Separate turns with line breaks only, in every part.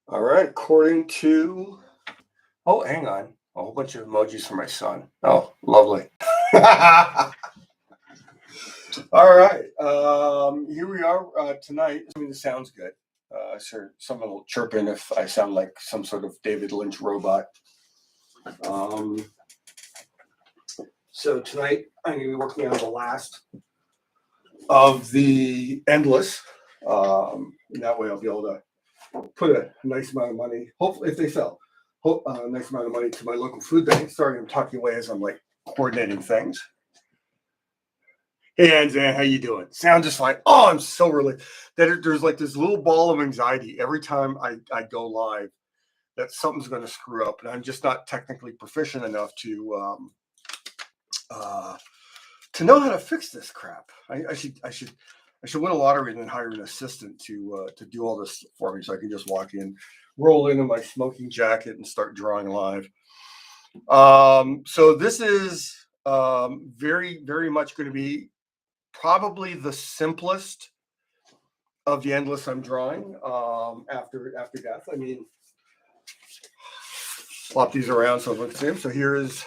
All right, according to, oh, hang on, a whole bunch of emojis for my son. Oh, lovely. All right, here we are tonight. I mean, this sounds good. Sure, someone will chirp in if I sound like some sort of David Lynch robot. So tonight I'm going to be working on the last of the Endless. And that way I'll be able to put a nice amount of money, hopefully if they sell, a nice amount of money to my local food bank. Sorry, I'm talking away as I'm like coordinating things. Hey, Anzan, how you doing? Sound just fine. Oh, I'm so relieved that there's like this little ball of anxiety every time I go live that something's going to screw up, and I'm just not technically proficient enough to know how to fix this crap. I should win a lottery and then hire an assistant to do all this for me, so I can just walk in, roll into my smoking jacket, and start drawing live. So this is very, very much going to be probably the simplest of the Endless I'm drawing after death. I mean, swap these around so everyone can see them. So here is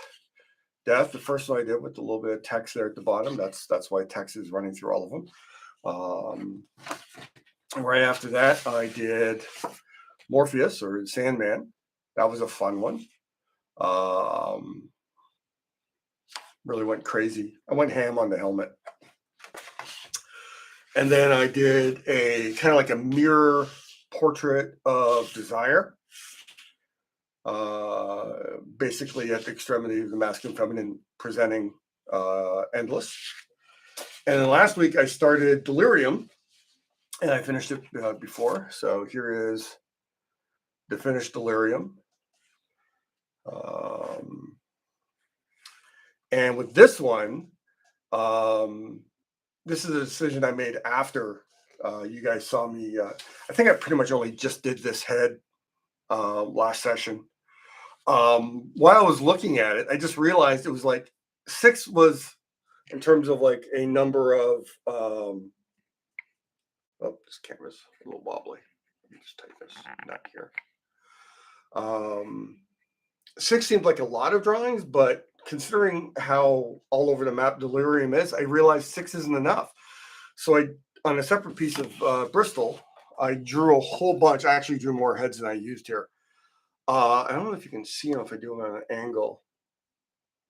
Death, the first one I did with a little bit of text there at the bottom. That's why text is running through all of them. Right after that, I did Morpheus or Sandman. That was a fun one. Really went crazy. I went ham on the helmet. And then I did a kind of like a mirror portrait of Desire. Basically at the extremity of the masculine feminine presenting Endless. And then last week I started Delirium, and I finished it before. So here is the finished Delirium. And with this one, this is a decision I made after you guys saw me. I think I pretty much only just did this head last session. While I was looking at it, I just realized it was like 6 was in terms of like a number of. Oh, this camera's a little wobbly. Let me just type this, not here. 6 seemed like a lot of drawings, but considering how all over the map Delirium is, I realized 6 isn't enough. So I, on a separate piece of Bristol, I drew a whole bunch. I actually drew more heads than I used here. I don't know if you can see them if I do them on an angle.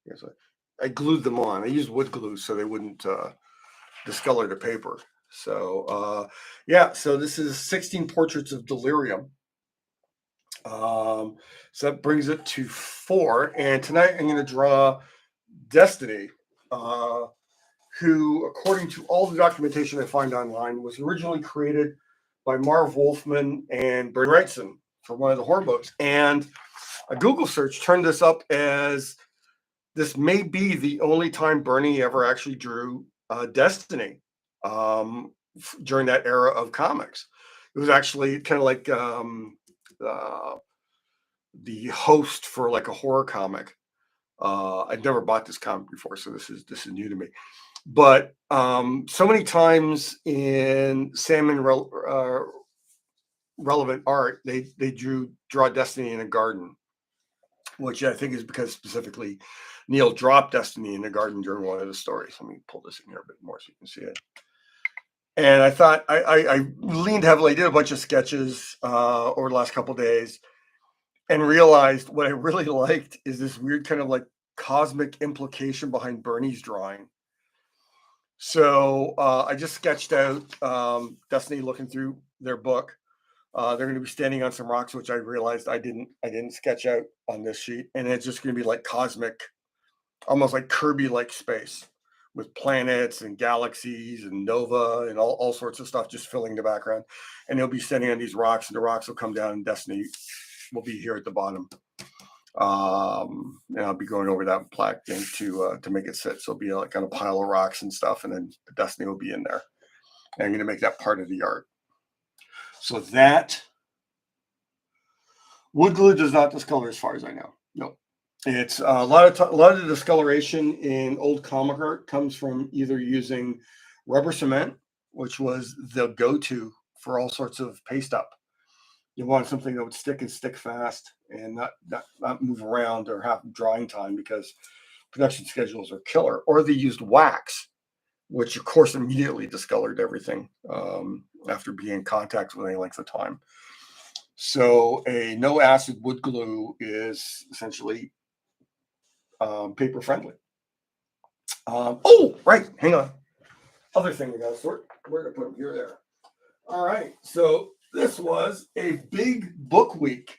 Here's I glued them on. I used wood glue so they wouldn't discolor the paper. So yeah, so this is 16 portraits of Delirium. So that brings it to 4. And tonight I'm going to draw Destiny, who, according to all the documentation I find online, was originally created by Marv, Wolfman, and Wrightson for one of the horror books. And a Google search turned this up as this may be the only time Bernie ever actually drew Destiny during that era of comics. It was actually kind of like the host for like a horror comic. I'd never bought this comic before, so this is new to me. But so many times in Sandman relevant art, they draw Destiny in a garden, which I think is because specifically Neil dropped Destiny in the garden during one of the stories. Let me pull this in here a bit more so you can see it. And I thought I leaned heavily. I did a bunch of sketches over the last couple of days, and realized what I really liked is this weird kind of like cosmic implication behind Bernie's drawing. So I just sketched out Destiny looking through their book. They're going to be standing on some rocks, which I realized I didn't sketch out on this sheet, and it's just going to be like cosmic, almost like Kirby-like space with planets and galaxies and nova and all sorts of stuff just filling the background. And they'll be standing on these rocks, and the rocks will come down, and Destiny will be here at the bottom. And I'll be going over that black thing to make it sit. So it'll be like on a pile of rocks and stuff, and then the Destiny will be in there. And I'm going to make that part of the art. So that wood glue does not discolor, as far as I know. No, it's a lot of the discoloration in old comic art comes from either using rubber cement, which was the go-to for all sorts of paste up. You want something that would stick fast and not move around or have drying time because production schedules are killer. Or they used wax, which of course immediately discolored everything after being in contact with any length of time. So a no acid wood glue is essentially paper friendly. Oh, right. Hang on. Other thing we got to sort. We're going to put them here, there. All right. So this was a big book week.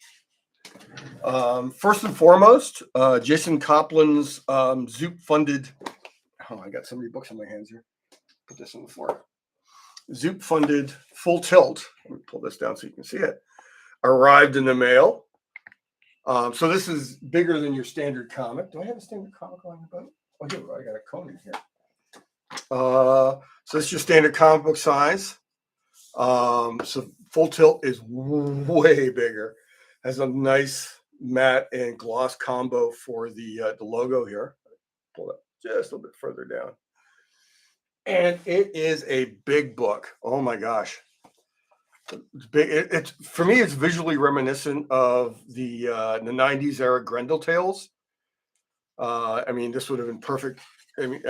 First and foremost, Jason Copland's Zoop funded. Oh, I got so many books in my hands here. Put this on the floor. Zoop funded Full Tilt. Let me pull this down so you can see it. Arrived in the mail. So this is bigger than your standard comic. Do I have a standard comic on the boat? Oh, here, I got a cone in here. So this is your standard comic book size. So Full Tilt is way bigger. Has a nice matte and gloss combo for the logo here. Pull it just a little bit further down. And it is a big book. Oh my gosh. It's big. It's for me, it's visually reminiscent of the 90s era Grendel Tales. I mean, this would have been perfect. I mean,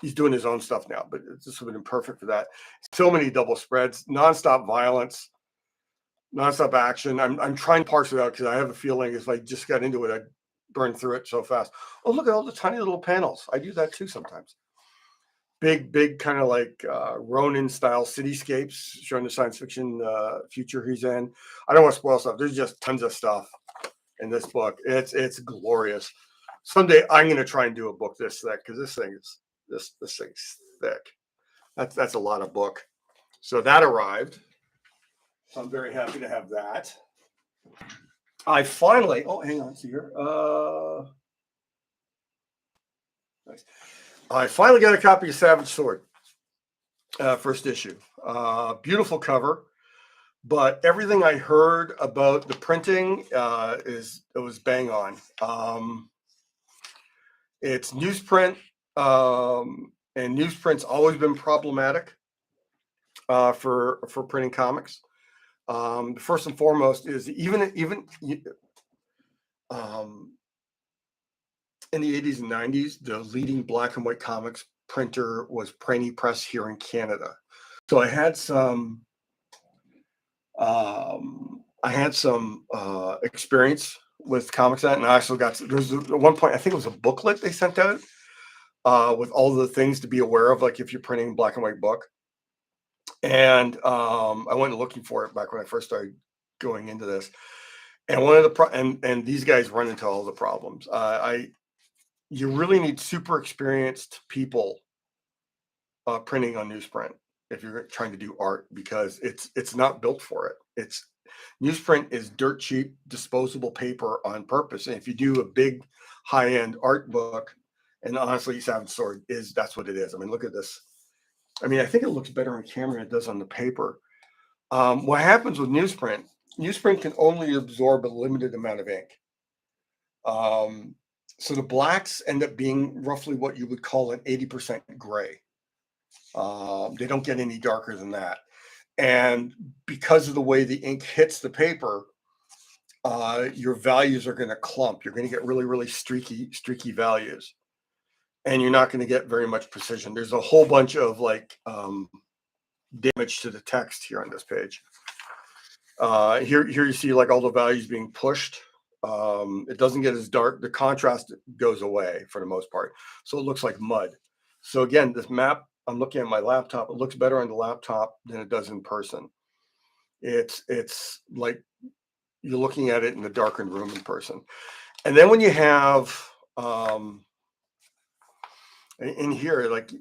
he's doing his own stuff now, but this would have been perfect for that. So many double spreads, nonstop violence, nonstop action. I'm trying to parse it out because I have a feeling if I just got into it, I'd burn through it so fast. Oh, look at all the tiny little panels. I do that too sometimes. Big kind of like Ronin style cityscapes showing the science fiction future he's in. I don't want to spoil stuff. There's just tons of stuff in this book. It's glorious. Someday I'm going to try and do a book this thick because this thing's thick. That's a lot of book. So that arrived. So I'm very happy to have that. I finally. Oh, hang on, see here. Nice. I finally got a copy of Savage Sword, first issue. Beautiful cover, but everything I heard about the printing it was bang on. It's newsprint, and newsprint's always been problematic for printing comics. First and foremost is even in the 80s and 90s, the leading black and white comics printer was Praney Press here in Canada. So I had some experience with comics that, and I also got there's at one point I think it was a booklet they sent out with all the things to be aware of, like if you're printing a black and white book. And I went looking for it back when I first started going into this. And one of the and these guys run into all the problems. You really need super experienced people printing on newsprint if you're trying to do art, because it's not built for it. Newsprint is dirt cheap, disposable paper on purpose. And if you do a big high-end art book, and honestly, Savage Sword that's what it is. I mean, look at this. I mean, I think it looks better on camera than it does on the paper. What happens with newsprint? Newsprint can only absorb a limited amount of ink. So the blacks end up being roughly what you would call an 80% gray. They don't get any darker than that. And because of the way the ink hits the paper, your values are going to clump. You're going to get really, really streaky values. And you're not going to get very much precision. There's a whole bunch of like damage to the text here on this page. Here you see like all the values being pushed. It doesn't get as dark. The contrast goes away for the most part. So it looks like mud. So again, this map, I'm looking at my laptop. It looks better on the laptop than it does in person. It's like you're looking at it in a darkened room in person. And then when you have in here, like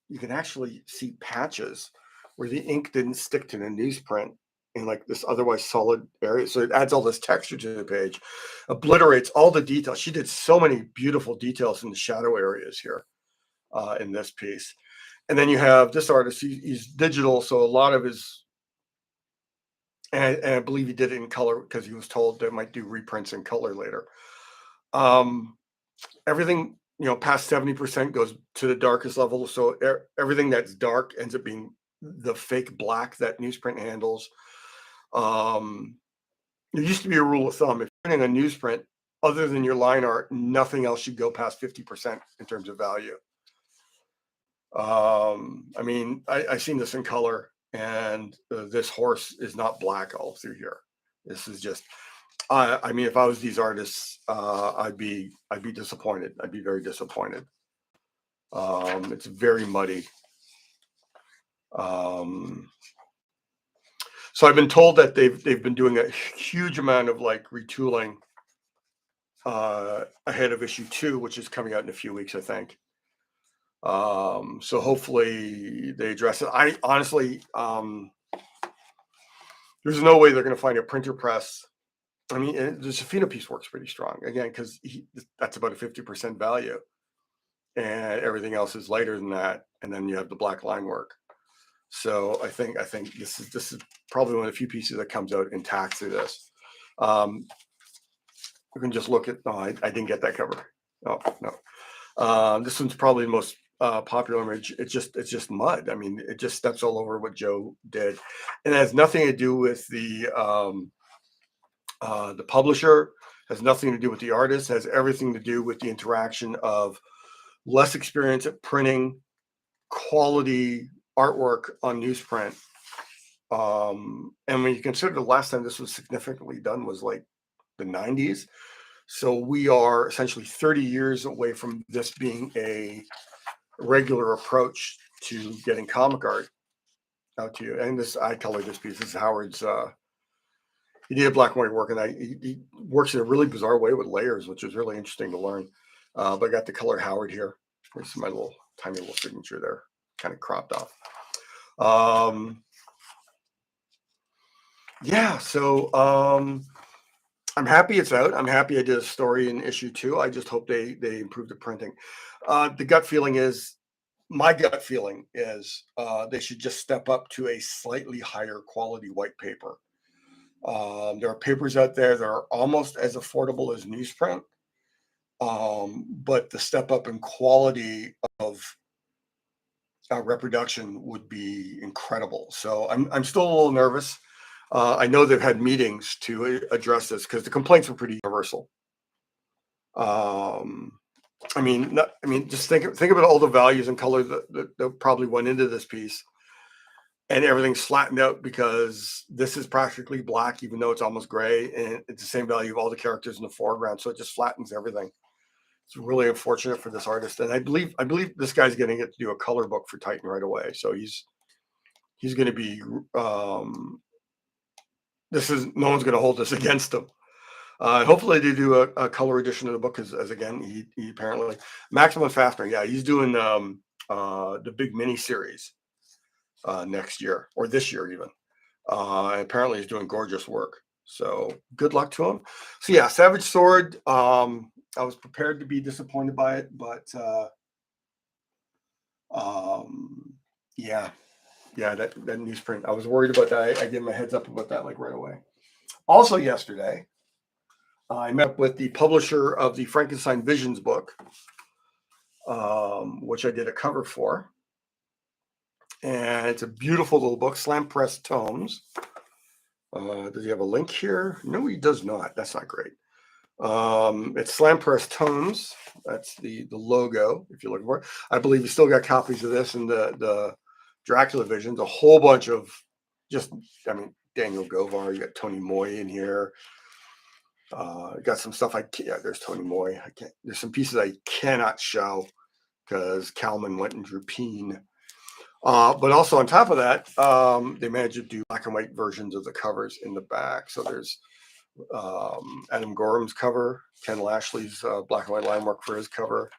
you can actually see patches where the ink didn't stick to the newsprint in like this otherwise solid area. So it adds all this texture to the page, obliterates all the details. She did so many beautiful details in the shadow areas here in this piece. And then you have this artist, he's digital. So a lot of his, and I believe he did it in color because he was told they might do reprints in color later. Everything, past 70% goes to the darkest level. So everything that's dark ends up being the fake black that newsprint handles. there used to be a rule of thumb: if you're printing a newsprint, other than your line art, nothing else should go past 50% in terms of value. I mean, I've seen this in color, and this horse is not black all through here. This is just, I mean, if I was these artists, I'd be disappointed. I'd be very disappointed. It's very muddy. So I've been told that they've been doing a huge amount of like retooling ahead of issue 2, which is coming out in a few weeks, I think. So hopefully they address it. I honestly, there's no way they're going to find a printer press. I mean, the Safina piece works pretty strong again, because that's about a 50% value, and everything else is lighter than that. And then you have the black line work. So I think this is probably one of the few pieces that comes out intact through this. You can just look at. Oh, I didn't get that cover. Oh no. This one's probably the most popular image. It's just mud. I mean, it just steps all over what Joe did, and it has nothing to do with the publisher. Has nothing to do with the artist. Has everything to do with the interaction of less experience at printing quality artwork on newsprint. And when you consider the last time this was significantly done was like the 90s. So we are essentially 30 years away from this being a regular approach to getting comic art out to you. And I colored this piece. This is Howard's. He did black and white work, and he works in a really bizarre way with layers, which is really interesting to learn. But I got the color Howard here. There's my tiny little signature there, kind of cropped off. Yeah, so I'm happy it's out. I'm happy I did a story in issue 2. I just hope they improve the printing. My gut feeling is they should just step up to a slightly higher quality white paper. There are papers out there that are almost as affordable as newsprint, but the step up in quality of reproduction would be incredible. So I'm still a little nervous. I know they've had meetings to address this because the complaints were pretty universal. I mean, just think about all the values and color that probably went into this piece, and everything's flattened out because this is practically black, even though it's almost gray, and it's the same value of all the characters in the foreground. So it just flattens everything. It's really unfortunate for this artist, and I believe this guy's going to get to do a color book for Titan right away. So he's going to be. No one's going to hold this against him. Hopefully they do a color edition of the book, as again he apparently Maximum Fastener. Yeah, he's doing the big mini series next year or this year even. And apparently he's doing gorgeous work. So good luck to him. So yeah, Savage Sword. I was prepared to be disappointed by it, but yeah, that newsprint. I was worried about that. I gave my heads up about that like right away. Also yesterday, I met up with the publisher of the Frankenstein Visions book, which I did a cover for. And it's a beautiful little book, Slam Press Tomes. Does he have a link here? No, he does not. That's not great. It's Slam Press Tomes. That's the logo, if you're looking for it. I believe you still got copies of this and the Dracula Visions. A whole bunch of Daniel Govar. You got Tony Moy in here. Got some stuff there's Tony Moy. There's some pieces I cannot show because Kalman went and drew Peen. But also on top of that, they managed to do black and white versions of the covers in the back. So there's Adam Gorham's cover, Ken Lashley's black and white line work for his cover,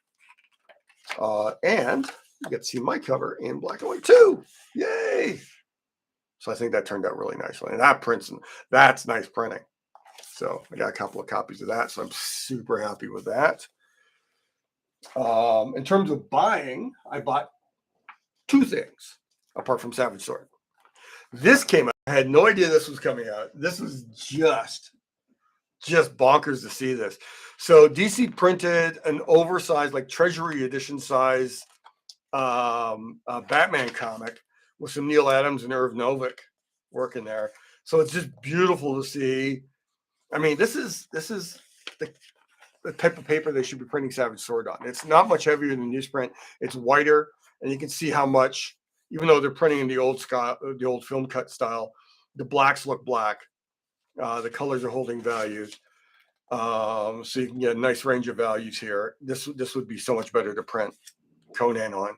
and you get to see my cover in black and white too. Yay! So I think that turned out really nicely, and that's nice printing. So I got a couple of copies of that, so I'm super happy with that. In terms of buying, I bought 2 things apart from Savage Sword. This came out. I had no idea this was coming out. This was just bonkers to see this. So DC printed an oversized, like Treasury edition size Batman comic with some Neil Adams and Irv Novick working there. So it's just beautiful to see. I mean, this is the type of paper they should be printing Savage Sword on. It's not much heavier than newsprint. It's whiter, and you can see how much, even though they're printing in the old film cut style, the blacks look black. The colors are holding values, so you can get a nice range of values here. This would be so much better to print Conan on.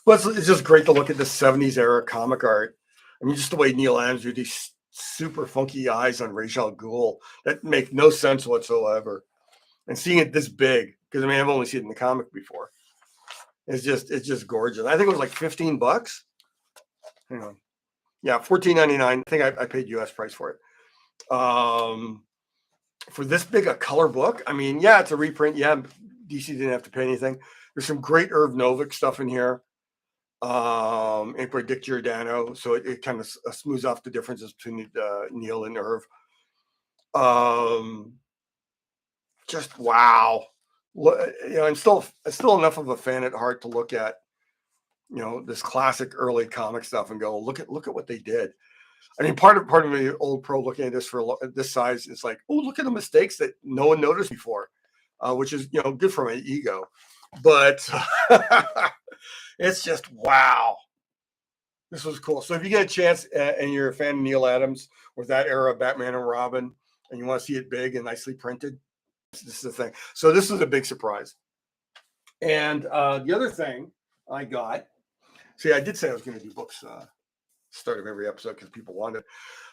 But it's just great to look at the 70s era comic art. I mean, just the way Neil Adams drew these super funky eyes on Ra's al Ghul that make no sense whatsoever. And seeing it this big, because I mean, I've only seen it in the comic before. It's just gorgeous. I think it was like $15. Hang on. Yeah, $14.99. I think I paid US price for it. For this big a color book, I mean, yeah, it's a reprint. Yeah, DC didn't have to pay anything. There's some great Irv Novick stuff in here. And by Dick Giordano, so it kind of smooths off the differences between Neil and Irv. Just wow. I'm still enough of a fan at heart to look at, this classic early comic stuff and go, look at what they did. I mean, part of the old pro looking at this for this size, it's like, oh, look at the mistakes that no one noticed before, which is good for my ego, but it's just wow. This was cool. So if you get a chance and you're a fan of Neil Adams or that era of Batman and Robin, and you want to see it big and nicely printed, this is the thing. So this was a big surprise. And the other thing I got, see, I did say I was going to do books start of every episode because people wanted.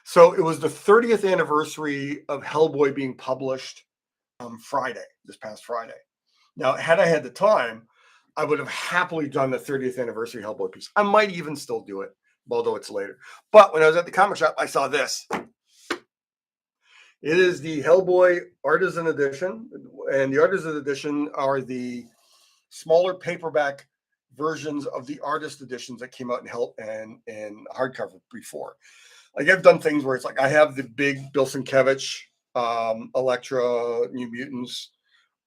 So it was the 30th anniversary of Hellboy being published this past Friday. Now, had I had the time, I would have happily done the 30th anniversary Hellboy piece. I might even still do it, although it's later. But when I was at the comic shop, I saw this. It is the Hellboy Artisan Edition, and the Artisan Edition are the smaller paperback versions of the artist editions that came out in hardcover before. Like I've done things where it's like I have the big Bill Sienkiewicz, Elektra, New Mutants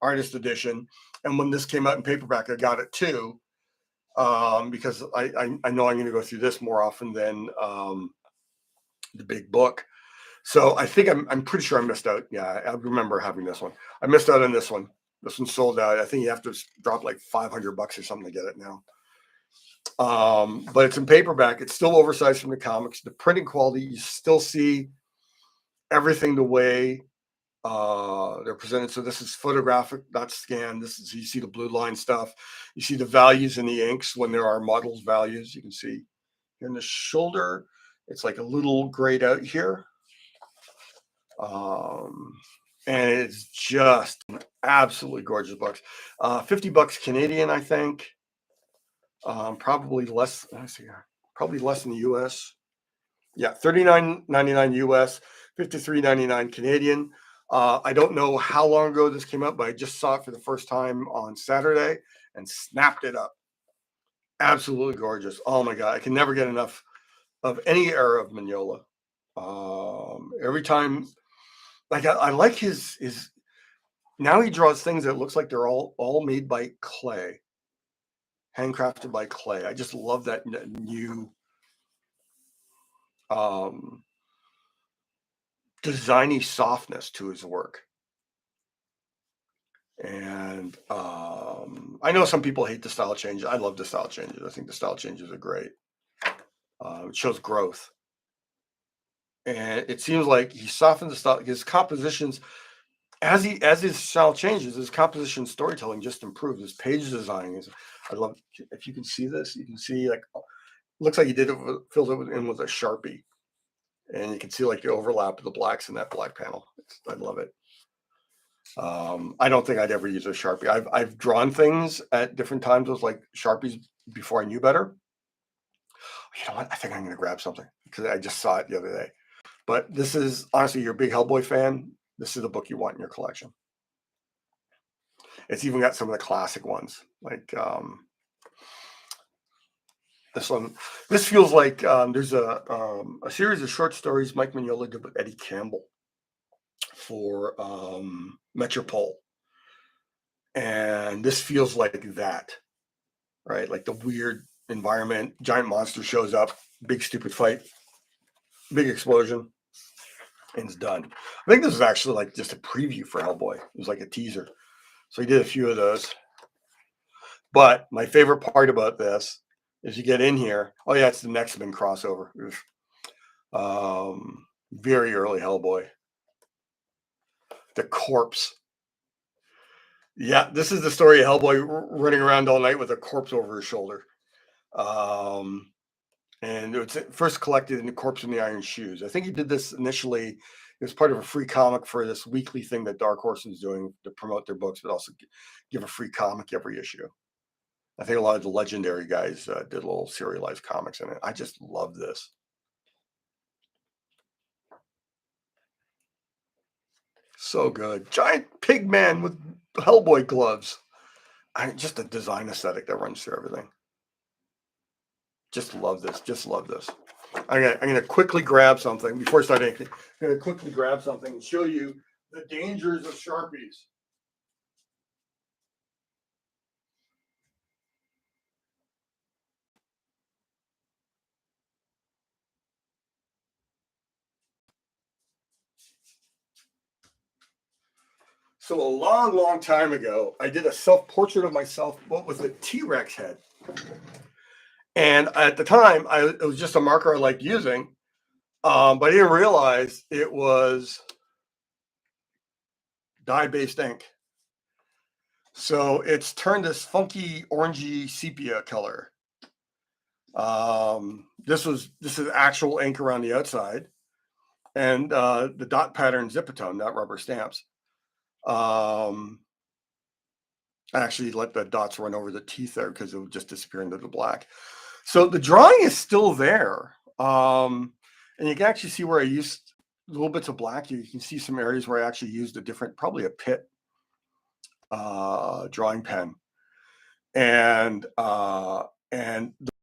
artist edition, and when this came out in paperback, I got it too, because I know I'm going to go through this more often than the big book. So I think I'm pretty sure I missed out. Yeah, I remember having this one. I missed out on this one. This one sold out. I think you have to drop like $500 or something to get it now. But it's in paperback. It's still oversized from the comics. The printing quality, you still see everything the way they're presented. So this is photographic, not scanned. You see the blue line stuff. You see the values in the inks when there are models values. You can see here in the shoulder, it's like a little grayed out here. And it's just an absolutely gorgeous book. $50 Canadian, I think. Probably less. Let's see here. Probably less in the US. Yeah, $39.99 US, $53.99 Canadian. I don't know how long ago this came out, but I just saw it for the first time on Saturday and snapped it up. Absolutely gorgeous. Oh my God, I can never get enough of any era of Mignola. Every time. Like I like his now he draws things that looks like they're all made by clay, handcrafted by clay. I just love that new designy softness to his work. And I know some people hate the style changes. I love the style changes. I think the style changes are great. It shows growth. And it seems like he softened the style. His compositions, as his style changes, his composition storytelling just improves. His page design is. I love. If you can see this, you can see like looks like he did it filled it in with a Sharpie, and you can see like the overlap of the blacks in that black panel. I love it. I don't think I'd ever use a Sharpie. I've drawn things at different times with like Sharpies before I knew better. You know what? I think I'm going to grab something because I just saw it the other day. But this is honestly, you're a big Hellboy fan. This is the book you want in your collection. It's even got some of the classic ones, like this one. This feels like there's a series of short stories Mike Mignola did with Eddie Campbell for Metropole, and this feels like that, right? Like the weird environment, giant monster shows up, big stupid fight, big explosion. and it's done. I think this is actually like just a preview for Hellboy. It was like a teaser. So he did a few of those. But my favorite part about this is you get in here. Oh yeah, it's the X-Men crossover. Very early Hellboy. The corpse. Yeah, this is the story of Hellboy running around all night with a corpse over his shoulder. And it was first collected in The Corpse in the Iron Shoes. I think he did this initially. It was part of a free comic for this weekly thing that Dark Horse was doing to promote their books, but also give a free comic every issue. I think a lot of the Legendary guys did little serialized comics in it. I just love this. So good. Giant pig man with Hellboy gloves. Just a design aesthetic that runs through everything. Just love this. Just love this. I'm gonna quickly grab something before I start anything. I'm gonna quickly grab something and show you the dangers of Sharpies. So a long, long time ago, I did a self-portrait of myself, what was a T-Rex head. And at the time, it was just a marker I liked using, but I didn't realize it was dye-based ink. So it's turned this funky orangey sepia color. This is actual ink around the outside, and the dot pattern Zipatone, not rubber stamps. I actually let the dots run over the teeth there because it would just disappear into the black. So the drawing is still there. And you can actually see where I used little bits of black. You can see some areas where I actually used a different, probably a Pitt drawing pen. And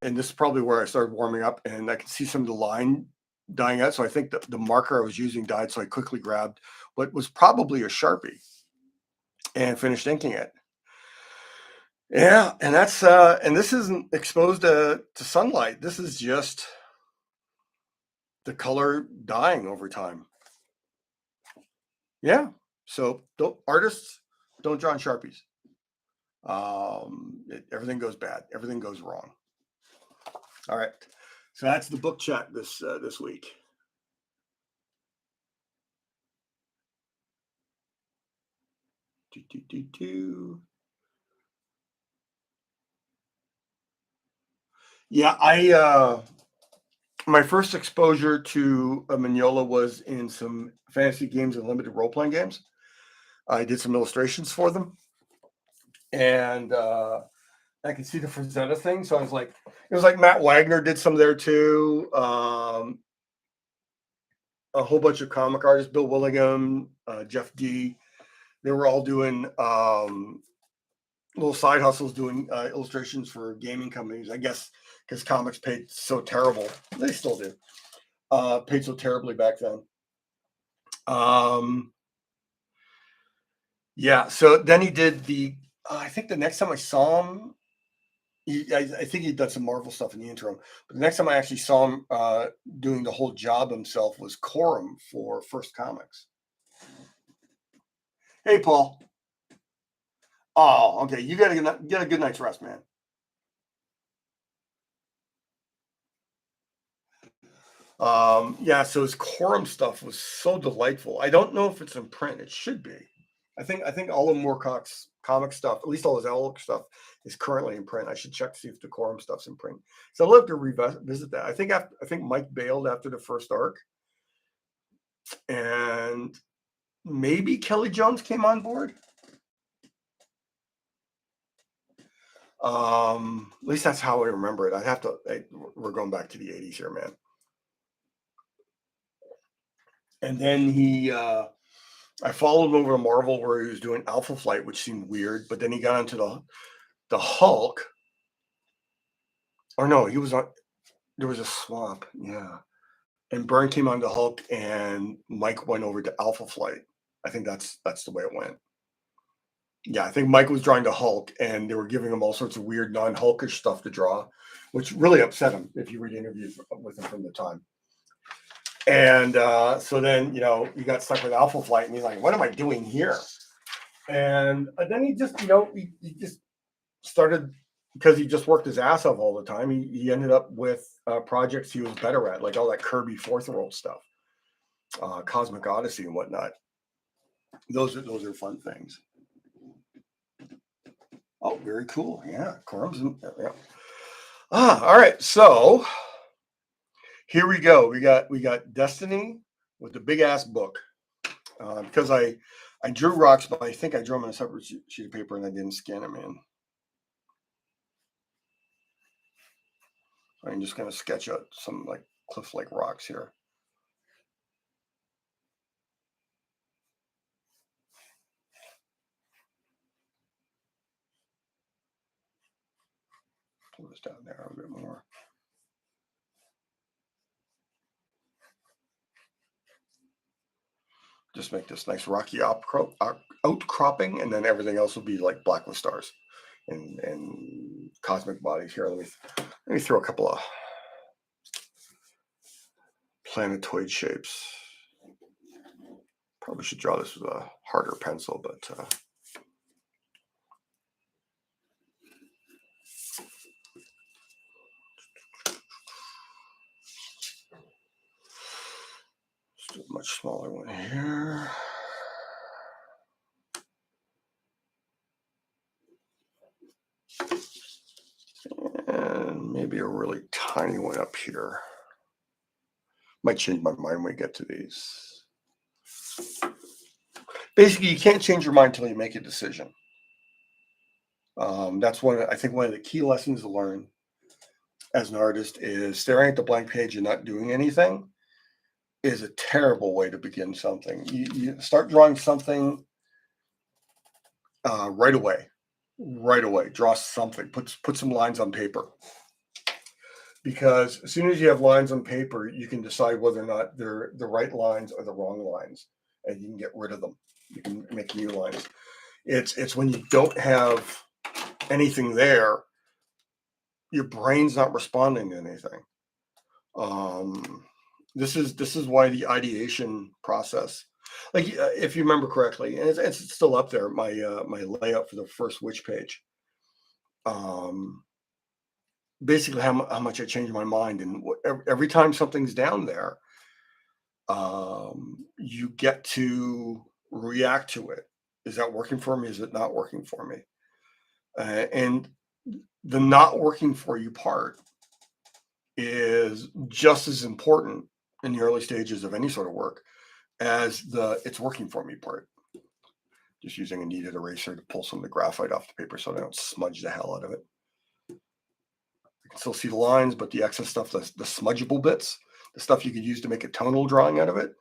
this is probably where I started warming up, and I can see some of the line dying out. So I think that the marker I was using died. So I quickly grabbed what was probably a Sharpie and finished inking it. Yeah, and that's and this isn't exposed to sunlight. This is just the color dying over time. Yeah. So artists don't draw on Sharpies. Everything goes bad. Everything goes wrong. All right. So that's the book chat this week. Yeah, my first exposure to a Mignola was in some fantasy games and limited role-playing games. I did some illustrations for them, and I could see the Frazetta thing. So I was like, it was like Matt Wagner did some there too. A whole bunch of comic artists, Bill Willingham, Jeff D. They were all doing little side hustles, doing illustrations for gaming companies. I guess because comics paid so terrible. They still do. Paid so terribly back then. Yeah. So then he did the. I think the next time I saw him, I think he'd done some Marvel stuff in the interim. But the next time I actually saw him doing the whole job himself was Corum for First Comics. Hey, Paul. Oh, okay. You gotta get a good night's rest, man. Yeah, so his Corum stuff was so delightful. I don't know if it's in print. It should be. I think all of Moorcock's comic stuff, at least all his Elk stuff, is currently in print. I should check to see if the Corum stuff's in print. So I'd love to revisit that. I think Mike bailed after the first arc, and maybe Kelly Jones came on board. At least that's how I remember it. We're going back to the 80s here, man. And then I followed him over to Marvel where he was doing Alpha Flight, which seemed weird. But then he got into the Hulk. Or no, he was on. There was a swap, yeah. And Byrne came on to Hulk, and Mike went over to Alpha Flight. I think that's the way it went. Yeah, I think Mike was drawing the Hulk, and they were giving him all sorts of weird non-Hulkish stuff to draw, which really upset him if you read interviews with him from the time. And so then, you got stuck with Alpha Flight, and he's like, what am I doing here? And then he just, he just started, because he just worked his ass off all the time. He ended up with projects he was better at, like all that Kirby Fourth World stuff, Cosmic Odyssey and whatnot. Those are fun things. Oh, very cool. Yeah, quorums. Yeah. All right. So here we go. We got Destiny with the big ass book. Because I drew rocks, but I think I drew them on a separate sheet of paper and I didn't scan them in. I'm just going to sketch out some like cliff-like rocks here. Pull this down there a bit more. Just make this nice rocky outcropping, and then everything else will be like black with stars and cosmic bodies. Here, let me throw a couple of planetoid shapes. Probably should draw this with a harder pencil, but let's do a much smaller one here. And maybe a really tiny one up here. Might change my mind when we get to these. Basically, you can't change your mind until you make a decision. That's I think one of the key lessons to learn as an artist is staring at the blank page and not doing anything is a terrible way to begin something. You start drawing something right away. Right away. Draw something. Put some lines on paper. Because as soon as you have lines on paper, you can decide whether or not they're the right lines or the wrong lines, and you can get rid of them. You can make new lines. It's when you don't have anything there, your brain's not responding to anything. This is why the ideation process, like if you remember correctly, and it's still up there, my layout for the first witch page. Basically, how much I change my mind, and every time something's down there, you get to react to it. Is that working for me? Is it not working for me? And the not working for you part is just as important in the early stages of any sort of work as the it's working for me part. Just using a kneaded eraser to pull some of the graphite off the paper so I don't smudge the hell out of it. You can still see the lines, but the excess stuff, the smudgeable bits, the stuff you could use to make a tonal drawing out of it,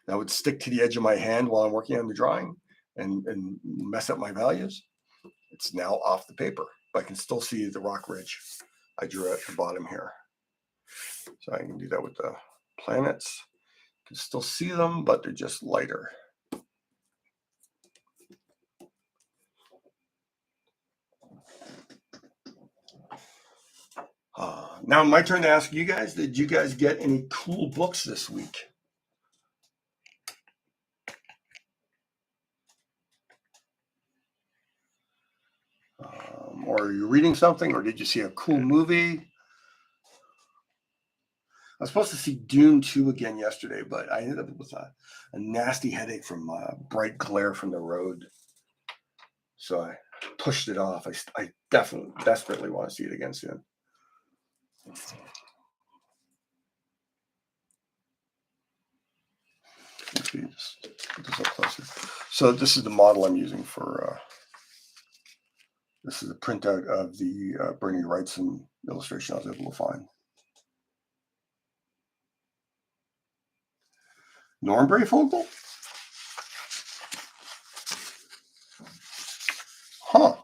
that would stick to the edge of my hand while I'm working on the drawing and mess up my values. It's now off the paper, but I can still see the rock ridge I drew at the bottom here. So I can do that with the planets. You can still see them, but they're just lighter. Now my turn to ask you guys, did you guys get any cool books this week? Or are you reading something, or did you see a cool movie? I was supposed to see Dune 2 again yesterday, but I ended up with a nasty headache from bright glare from the road. So I pushed it off. I desperately want to see it again soon. Let's see, just put this up closer. So this is the model I'm using for, this is a printout of the Bernie Wrightson illustration I was able to find. Nornbrayvogel? Huh.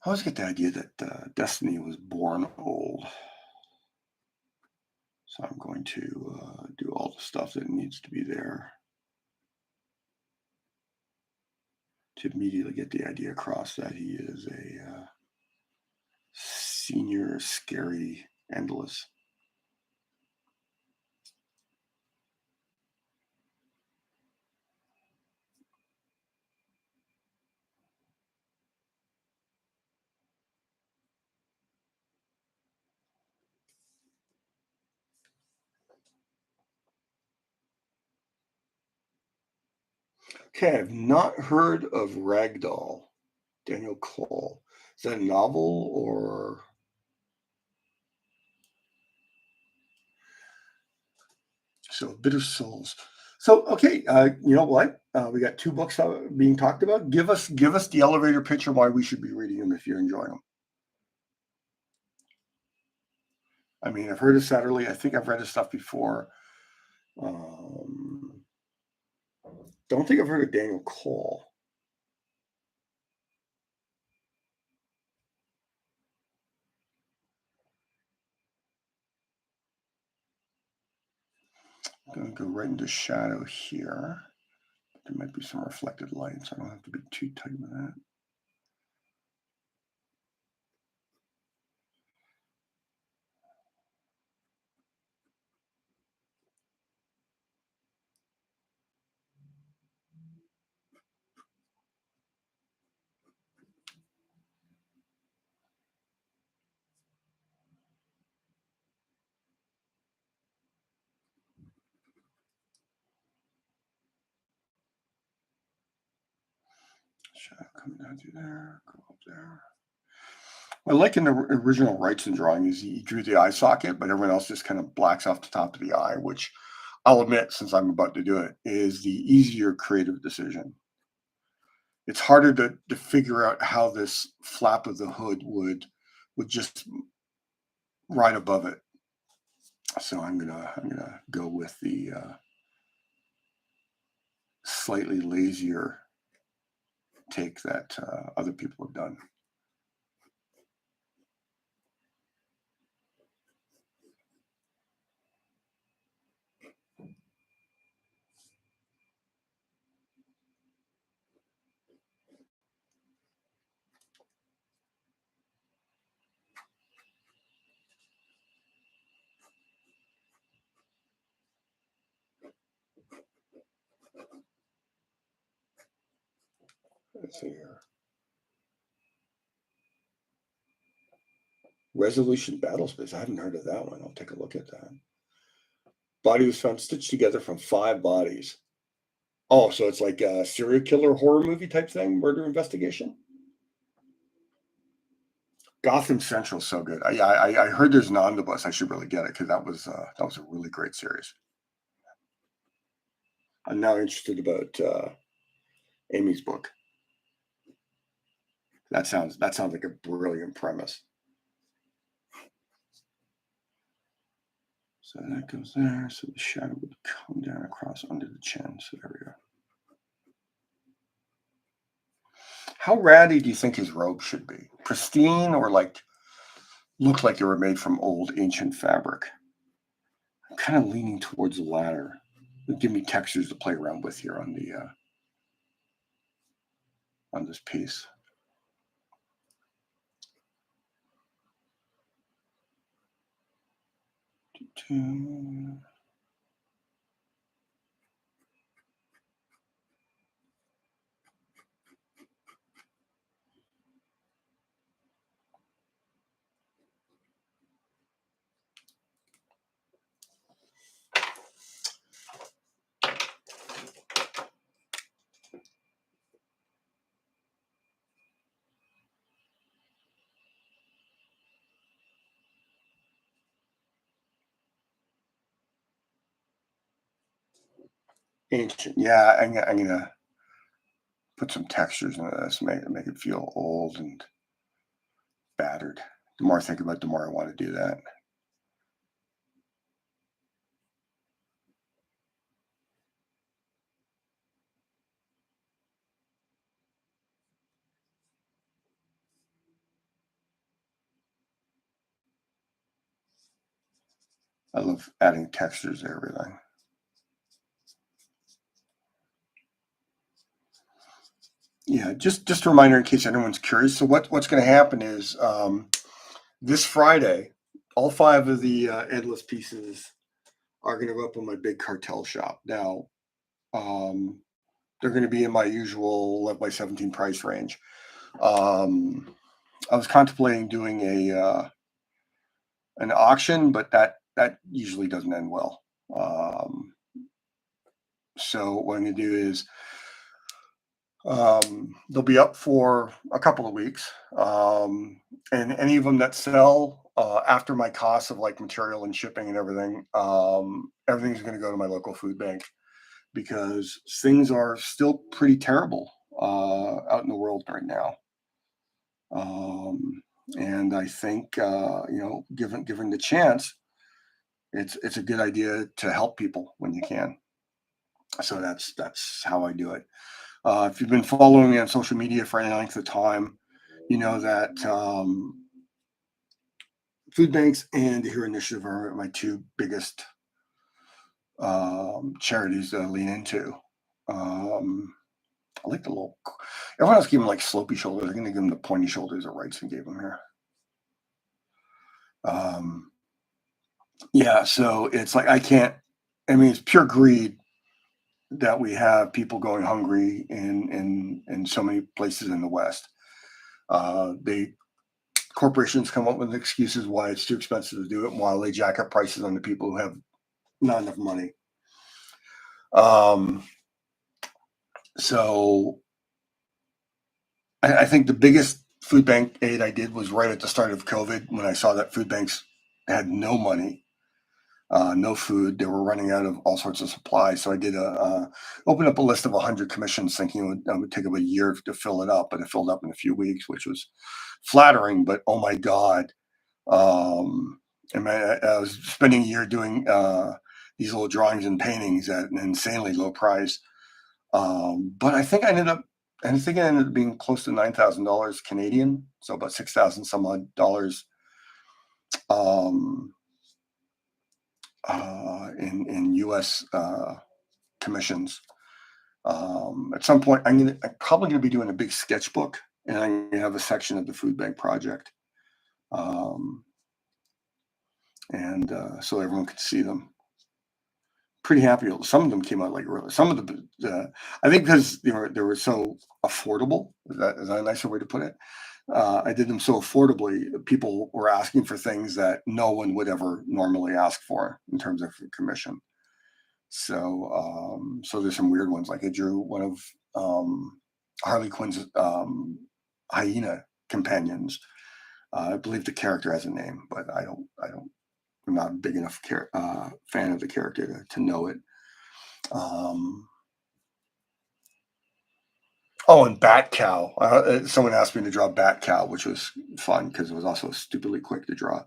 I always get the idea that Destiny was born old. So I'm going to do all the stuff that needs to be there to immediately get the idea across that he is a senior, scary, endless. Okay, I've not heard of Ragdoll, Daniel Cole. Is that a novel or? So Bitter Souls. So okay, you know what? We got two books being talked about. Give us the elevator pitch of why we should be reading them if you're enjoying them. I mean, I've heard of Satterley. I think I've read his stuff before. Don't think I've heard of Daniel Cole. I'm going to go right into shadow here. There might be some reflected light, so I don't have to be too tight with that. Shadow coming down through there, go up there. I like in the original Wrightson drawing is he drew the eye socket, but everyone else just kind of blacks off the top of the eye, which I'll admit, since I'm about to do it, is the easier creative decision. It's harder to figure out how this flap of the hood would just right above it. So I'm gonna go with the slightly lazier take that other people have done. Let's see here. Resolution Battle Space. I haven't heard of that one. I'll take a look at that. Body was found stitched together from 5 bodies. Oh, so it's like a serial killer horror movie type thing, murder investigation. Gotham Central, so good. I heard there's an omnibus. I should really get it because that was a really great series. I'm now interested about Amy's book. That sounds like a brilliant premise. So that goes there. So the shadow would come down across under the chin. So there we go. How ratty do you think his robe should be? Pristine or like look like they were made from old ancient fabric? I'm kind of leaning towards the latter. It'll give me textures to play around with here on the on this piece. Ancient, yeah. I'm gonna put some textures into this, make it feel old and battered. The more I think about it, the more I want to do that. I love adding textures to everything. Yeah, just a reminder in case anyone's curious. So what's going to happen is this Friday, all 5 of the endless pieces are going to go up in my big cartel shop. Now, they're going to be in my usual 11 by 17 price range. I was contemplating doing an auction, but that usually doesn't end well. So what I'm going to do is they'll be up for a couple of weeks, and any of them that sell after my costs of like material and shipping and everything, everything's going to go to my local food bank because things are still pretty terrible out in the world right now. And I think given the chance, it's a good idea to help people when you can. So that's how I do it. If you've been following me on social media for any length of time, you know that food banks and the Here Initiative are my 2 biggest charities that I lean into. I like the little. Everyone else gave them like slopey shoulders. I'm going to give them the pointy shoulders that Wrightson gave them here. Yeah, so it's like I can't. I mean, it's pure greed that we have people going hungry in so many places in the West. They corporations come up with excuses why it's too expensive to do it, while they jack up prices on the people who have not enough money. So I think the biggest food bank aid I did was right at the start of COVID when I saw that food banks had no money, no food. They were running out of all sorts of supplies. So I did open up a list of 100 commissions, thinking it would take about a year to fill it up, but it filled up in a few weeks, which was flattering. But oh my God, and I was spending a year doing these little drawings and paintings at an insanely low price. But I think it ended up being close to $9,000 Canadian, so about 6,000 some odd dollars um, in U.S. Commissions. At some point, I'm probably gonna be doing a big sketchbook, and I'm gonna have a section of the food bank project, um, and so everyone could see them. Pretty happy. Some of them came out like really. Some of I think because they were so affordable. Is that a nicer way to put it? I did them so affordably. People were asking for things that no one would ever normally ask for in terms of commission. So there's some weird ones. Like I drew one of Harley Quinn's hyena companions. I believe the character has a name, but I don't. I'm not a big enough fan of the character to know it. Um, oh, and Bat Cow. Someone asked me to draw Bat Cow, which was fun because it was also stupidly quick to draw.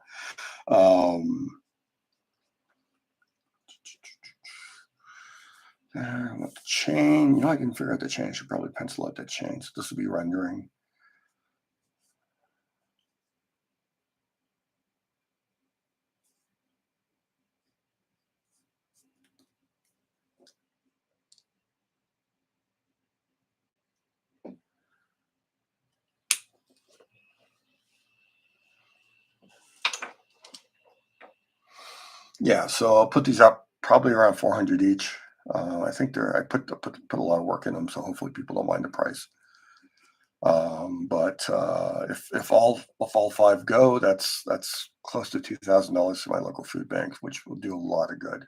The chain. I can figure out the chain. I should probably pencil out that chain. So this will be rendering. Yeah, so I'll put these up probably around 400 each. I think I put a lot of work in them, so hopefully people don't mind the price. But if all 5 go, that's close to $2,000 to my local food bank, which will do a lot of good.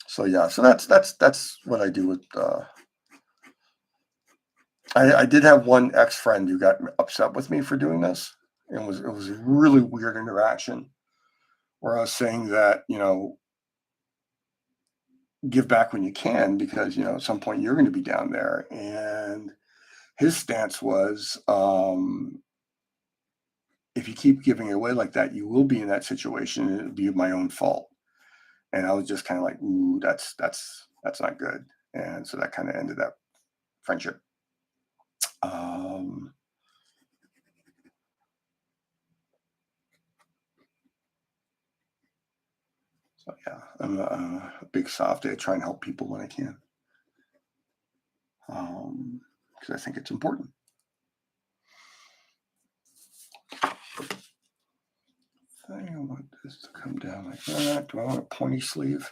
So yeah, so that's what I do with. I did have one ex-friend who got upset with me for doing this. It was a really weird interaction where I was saying that give back when you can because at some point you're going to be down there, and his stance was if you keep giving it away like that, you will be in that situation and it'll be my own fault. And I was just kind of like, ooh, that's not good. And so that kind of ended that friendship. So yeah, I'm a big softy. I try and help people when I can, because I think it's important. I want this to come down like that. Do I want a pointy sleeve?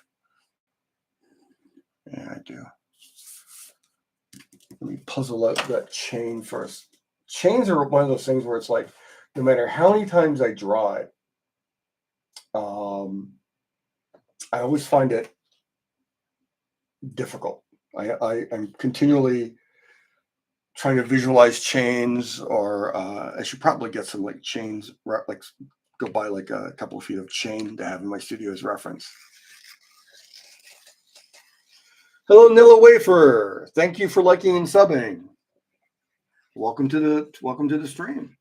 Yeah, I do. Let me puzzle out that chain first. Chains are one of those things where it's like, no matter how many times I draw it, I always find it difficult. I'm continually trying to visualize chains, or I should probably get some like chains, like go buy like a couple of feet of chain to have in my studio as reference. Hello, Nilla Wafer. Thank you for liking and subbing. Welcome to the stream.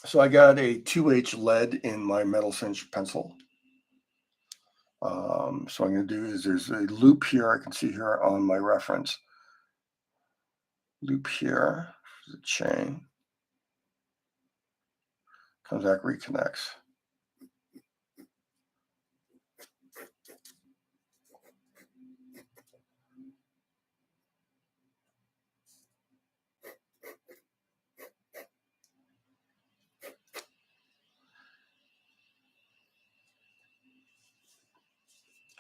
So I got a 2H lead in my metal cinch pencil. So what I'm going to do is there's a loop here. I can see here on my reference. Loop here, the chain. Comes back, reconnects.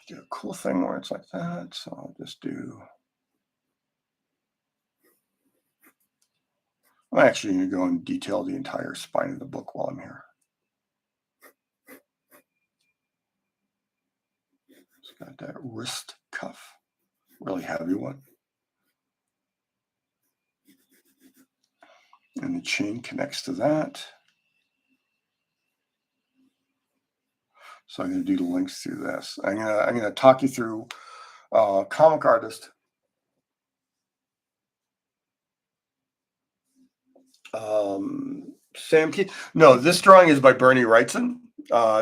Do a cool thing where it's like that. So I'll just do. I'm actually going to go and detail the entire spine of the book while I'm here. It's got that wrist cuff, really heavy one. And the chain connects to that. So I'm going to do the links through this. I'm going to talk you through comic artist Sam Keith. No, this drawing is by Bernie Wrightson.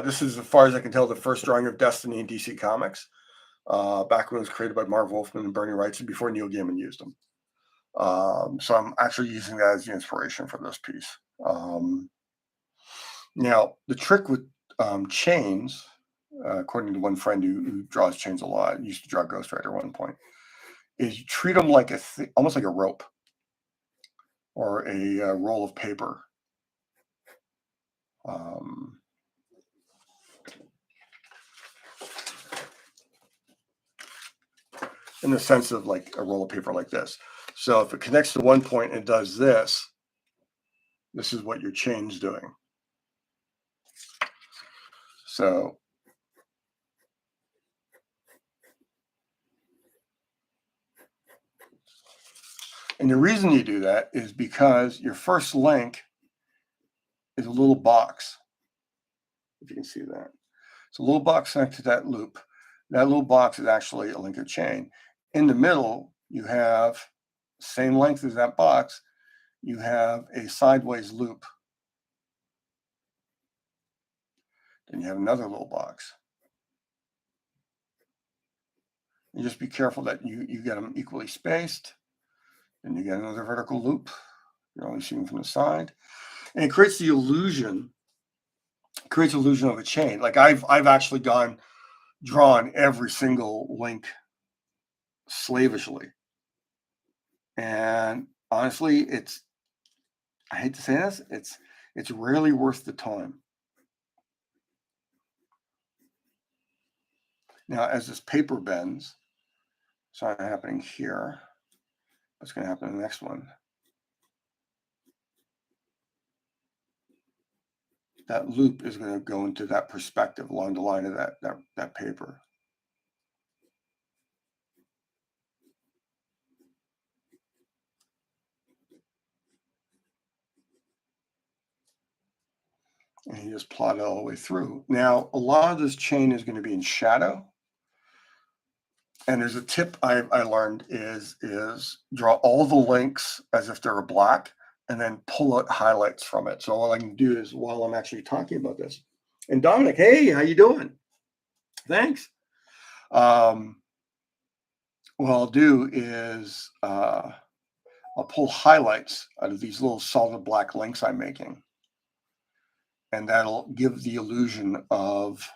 This is, as far as I can tell, the first drawing of Destiny in DC Comics. Back when it was created by Marv, Wolfman, and Bernie Wrightson, before Neil Gaiman used them. So I'm actually using that as the inspiration for this piece. Now, the trick with chains, according to one friend who draws chains a lot, used to draw Ghost Rider at one point, is you treat them like almost like a rope or a roll of paper. In the sense of like a roll of paper like this. So if it connects to one point and does this, this is what your chain's doing. So and the reason you do that is because your first link is a little box. If you can see that. It's a little box connected to that loop. That little box is actually a link of chain. In the middle, you have same length as that box. You have a sideways loop. Then you have another little box. And just be careful that you get them equally spaced. Then you get another vertical loop. You're only seeing from the side. And it creates the illusion, of a chain. Like I've actually drawn every single link slavishly. And honestly, I hate to say this, it's rarely worth the time. Now, as this paper bends, it's not happening here. What's going to happen in the next one? That loop is going to go into that perspective along the line of that paper. And you just plot it all the way through. Now, a lot of this chain is going to be in shadow. And there's a tip I learned is draw all the links as if they were black and then pull out highlights from it. So all I can do is, while I'm actually talking about this, and Dominic, hey, how you doing? Thanks. What I'll do is I'll pull highlights out of these little solid black links I'm making. and that'll give the illusion of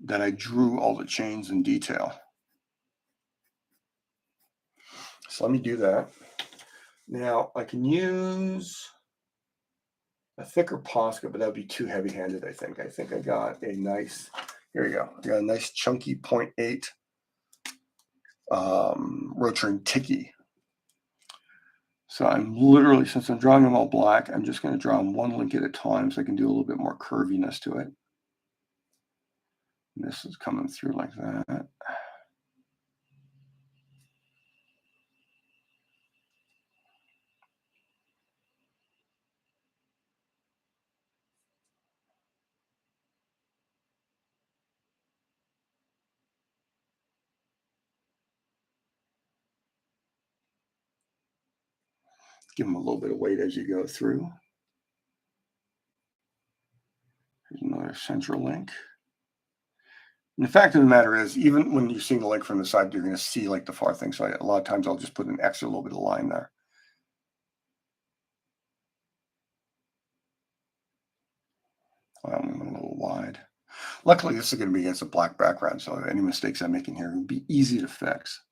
that I drew all the chains in detail. So let me do that. Now I can use a thicker Posca, but that would be too heavy-handed, I think. I think I got a nice, here you go. I got a nice chunky 0.8 Rotring Tiki. So I'm literally, since I'm drawing them all black, I'm just going to draw them one link at a time so I can do a little bit more curviness to it. And this is coming through like that. Give them a little bit of weight as you go through. Here's another central link. And the fact of the matter is, even when you're seeing the link from the side, you're going to see like the far thing. So a lot of times I'll just put an extra little bit of line there. I'm a little wide. Luckily, this is going to be against a black background, so any mistakes I'm making here will be easy to fix.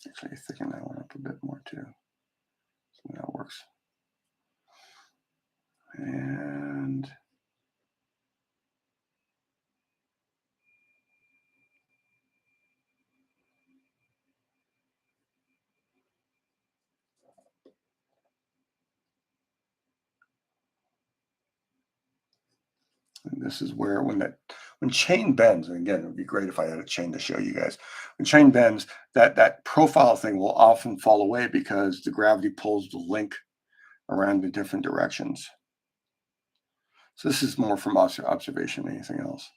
Actually, thicken that one up a bit more too. So that works. And this is where when chain bends, and again, it would be great if I had a chain to show you guys. When chain bends, that profile thing will often fall away because the gravity pulls the link around in different directions. So this is more from observation than anything else.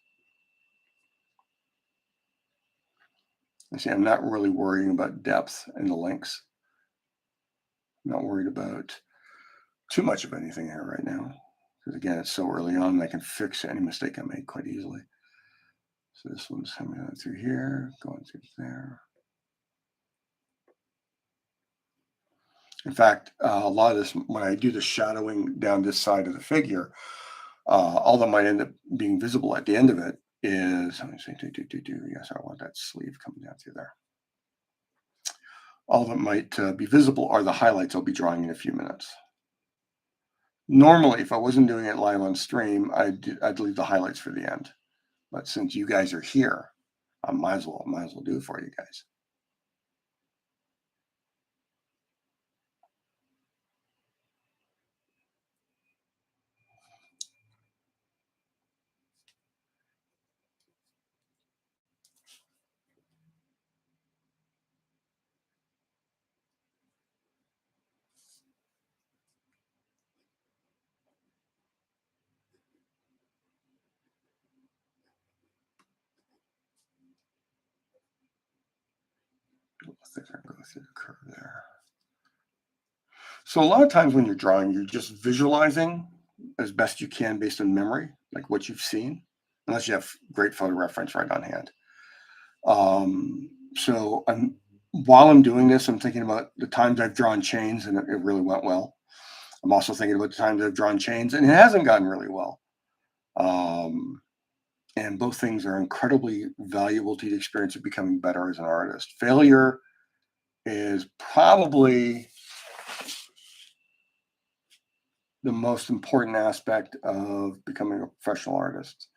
You see, I'm not really worrying about depth in the links. I'm not worried about too much of anything here right now. Because again, it's so early on, and I can fix any mistake I make quite easily. So this one's coming out through here, going through there. In fact, a lot of this, when I do the shadowing down this side of the figure, all that might end up being visible at the end of it is, let me say, yes, I want that sleeve coming down through there. All that might be visible are the highlights I'll be drawing in a few minutes. Normally, if I wasn't doing it live on stream, I'd leave the highlights for the end. But since you guys are here, I might as well do it for you guys. Thicker, go through the curve there. So a lot of times when you're drawing, you're just visualizing as best you can based on memory, like what you've seen, unless you have great photo reference right on hand. So while I'm doing this, I'm thinking about the times I've drawn chains and it really went well. I'm also thinking about the times I've drawn chains and it hasn't gotten really well. And both things are incredibly valuable to the experience of becoming better as an artist. Failure is probably the most important aspect of becoming a professional artist.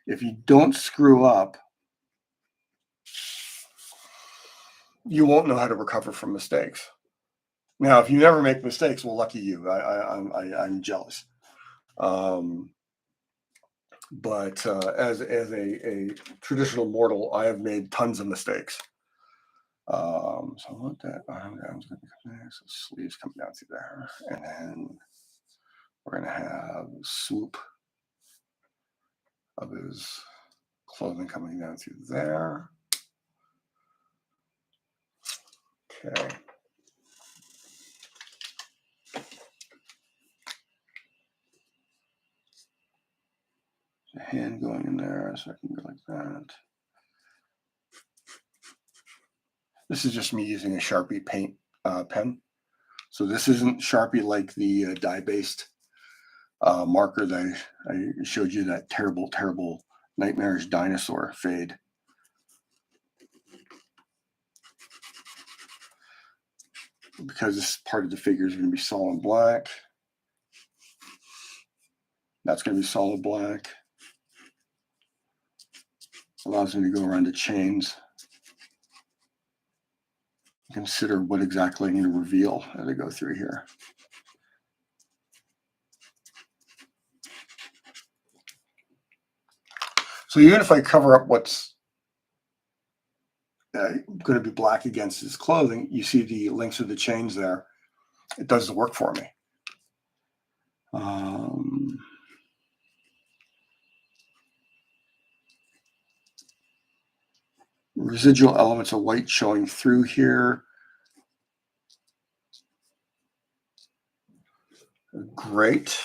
If you don't screw up, you won't know how to recover from mistakes. Now, if you never make mistakes, well, lucky you. I'm jealous. But as a traditional mortal, I have made tons of mistakes. So I want that arm down. So sleeves coming down through there, and then we're gonna have a swoop of his clothing coming down through there. Okay. The hand going in there, so I can go like that. This is just me using a Sharpie paint pen. So this isn't Sharpie like the dye-based marker that I showed you, that terrible, terrible, nightmarish dinosaur fade. Because this part of the figure is going to be solid black. That's going to be solid black. Allows me to go around the chains. Consider what exactly I need to reveal as I go through here. So even if I cover up what's going to be black against his clothing, you see the links of the chains there. It does the work for me. Residual elements of white showing through here. Great.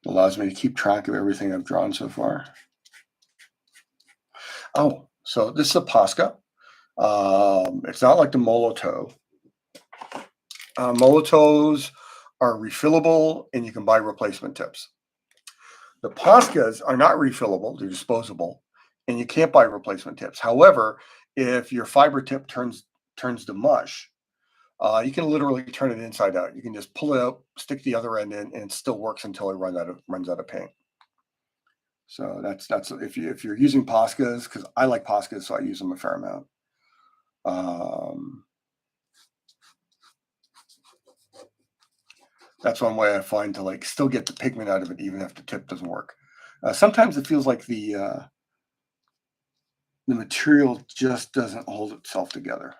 Allows me to keep track of everything I've drawn so far. Oh, so this is a Posca. It's not like the Molotow. Molotows are refillable, and you can buy replacement tips. The Poscas are not refillable; they're disposable, and you can't buy replacement tips. However, if your fiber tip turns to mush, you can literally turn it inside out. You can just pull it out, stick the other end in, and it still works until it runs out of paint. So that's if you're using Poscas, because I like Poscas, so I use them a fair amount. That's one way I find to still get the pigment out of it, even if the tip doesn't work. Sometimes it feels like the material just doesn't hold itself together.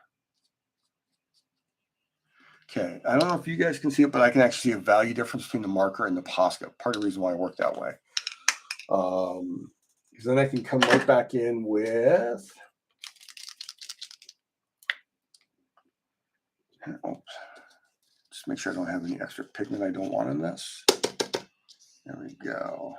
Okay, I don't know if you guys can see it, but I can actually see a value difference between the marker and the Posca. Part of the reason why I work that way. Because then I can come right back in with, oops, just make sure I don't have any extra pigment I don't want in this. There we go.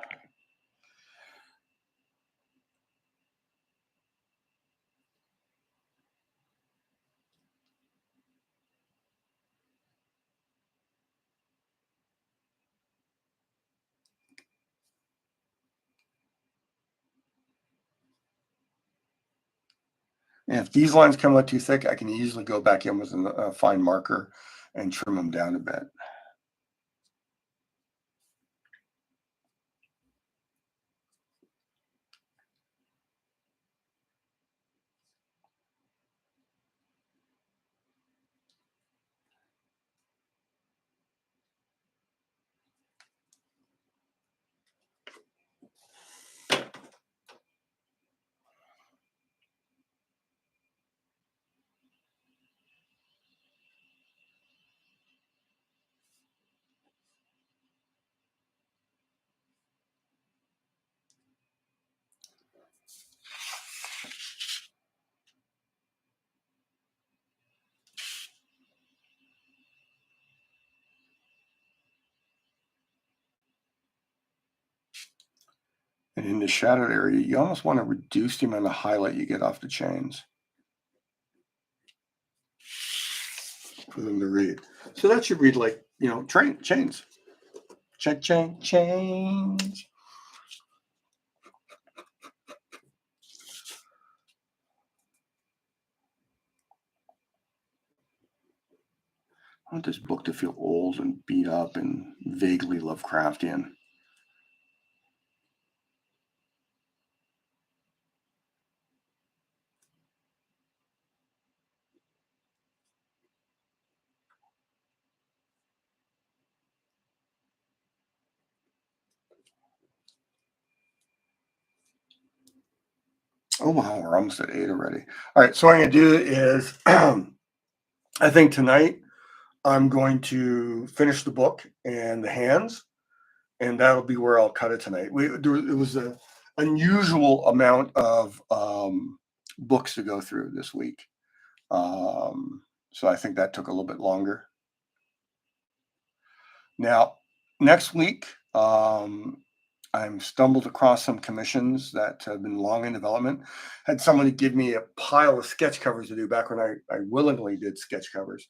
And if these lines come out too thick, I can easily go back in with a fine marker and trim them down a bit. And in the shadowed area, you almost want to reduce the amount of highlight you get off the chains for them to read. So that should read like, chains. Chains. I want this book to feel old and beat up and vaguely Lovecraftian. Oh, wow, we're almost at 8 already. All right, so what I'm going to do is, I think tonight I'm going to finish the book and the hands, and that'll be where I'll cut it tonight. It was an unusual amount of books to go through this week. So I think that took a little bit longer. Now, next week, I'm stumbled across some commissions that have been long in development. Had somebody give me a pile of sketch covers to do back when I willingly did sketch covers.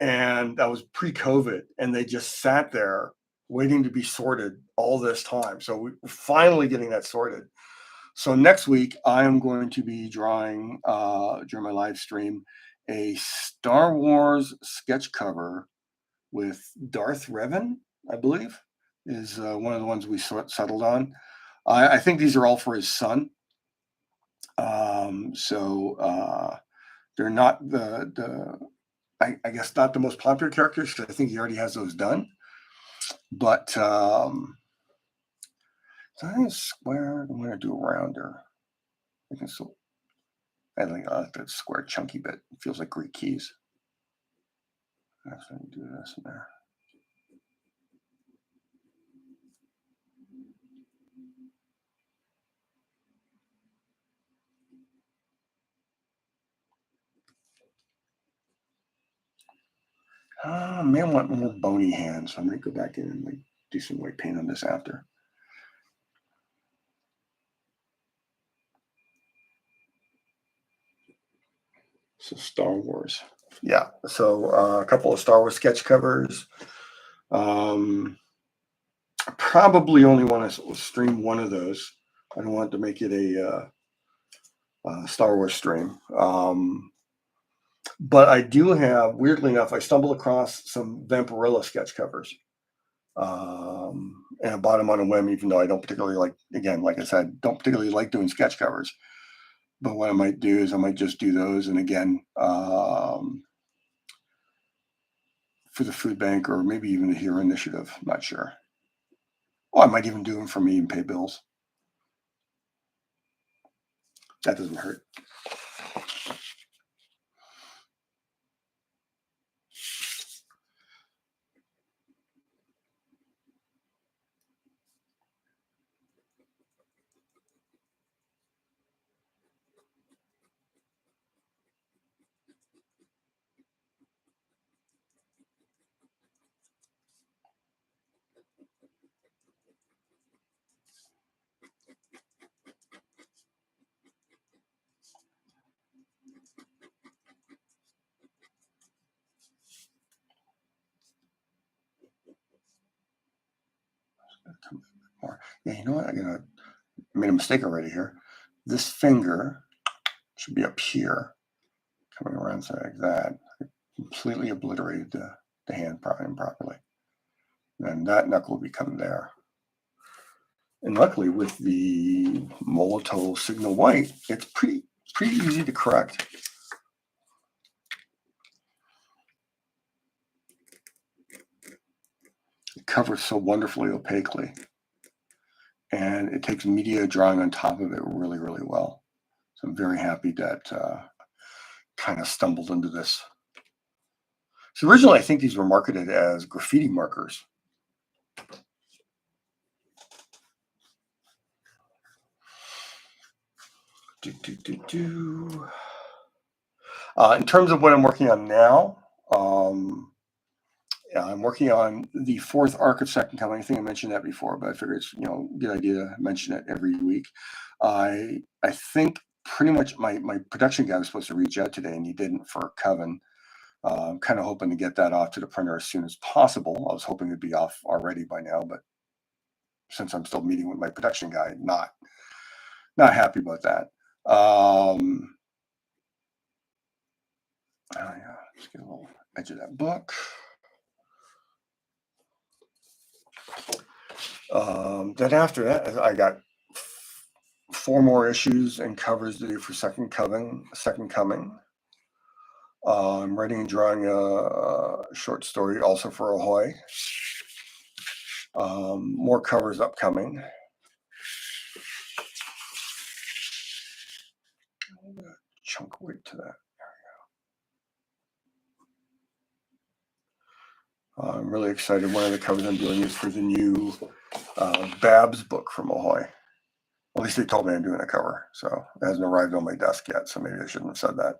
And that was pre-COVID, and they just sat there waiting to be sorted all this time. So we're finally getting that sorted. So next week, I am going to be drawing during my live stream a Star Wars sketch cover with Darth Revan, I believe, is one of the ones we settled on. I think these are all for his son. So they're not I guess not the most popular characters because I think he already has those done. But so I think it's square. I'm going to do a rounder. I think so. I think I like that square chunky bit. It feels like Greek keys. I'm going to do this in there. I may want more bony hands, so I might go back in and do some white paint on this after. So Star Wars. Yeah, so a couple of Star Wars sketch covers. Probably only want to stream one of those. I don't want to make it a Star Wars stream. But I do have, weirdly enough, I stumbled across some Vampirilla sketch covers. And I bought them on a whim, even though I don't particularly like, again, like I said, don't particularly like doing sketch covers. But what I might do is I might just do those. And again, for the food bank or maybe even the Hero Initiative, I'm not sure. Well, I might even do them for me and pay bills. That doesn't hurt. More. Yeah, you know what? I made a mistake already here. This finger should be up here, coming around so like that. I completely obliterated the hand improperly. And that knuckle will become there. And luckily, with the Molotov Signal White, it's pretty easy to correct. It covers so wonderfully opaquely. And it takes media drawing on top of it really, really well. So I'm very happy that kind of stumbled into this. So originally, I think these were marketed as graffiti markers. In terms of what I'm working on now, I'm working on the fourth arc of Second Coming. I think I mentioned that before, but I figured it's a good idea to mention it every week. I think pretty much my production guy was supposed to reach out today, and he didn't for Coven. I'm kind of hoping to get that off to the printer as soon as possible. I was hoping it'd be off already by now, but since I'm still meeting with my production guy, not happy about that. Let's get a little edge of that book. Then after that, I got 4 more issues and covers to do for Second Coming. I'm writing and drawing a short story also for Ahoy. More covers upcoming. Chunk weight to that. I'm really excited. One of the covers I'm doing is for the new Babs book from Ahoy. At least they told me I'm doing a cover, so it hasn't arrived on my desk yet, so maybe I shouldn't have said that.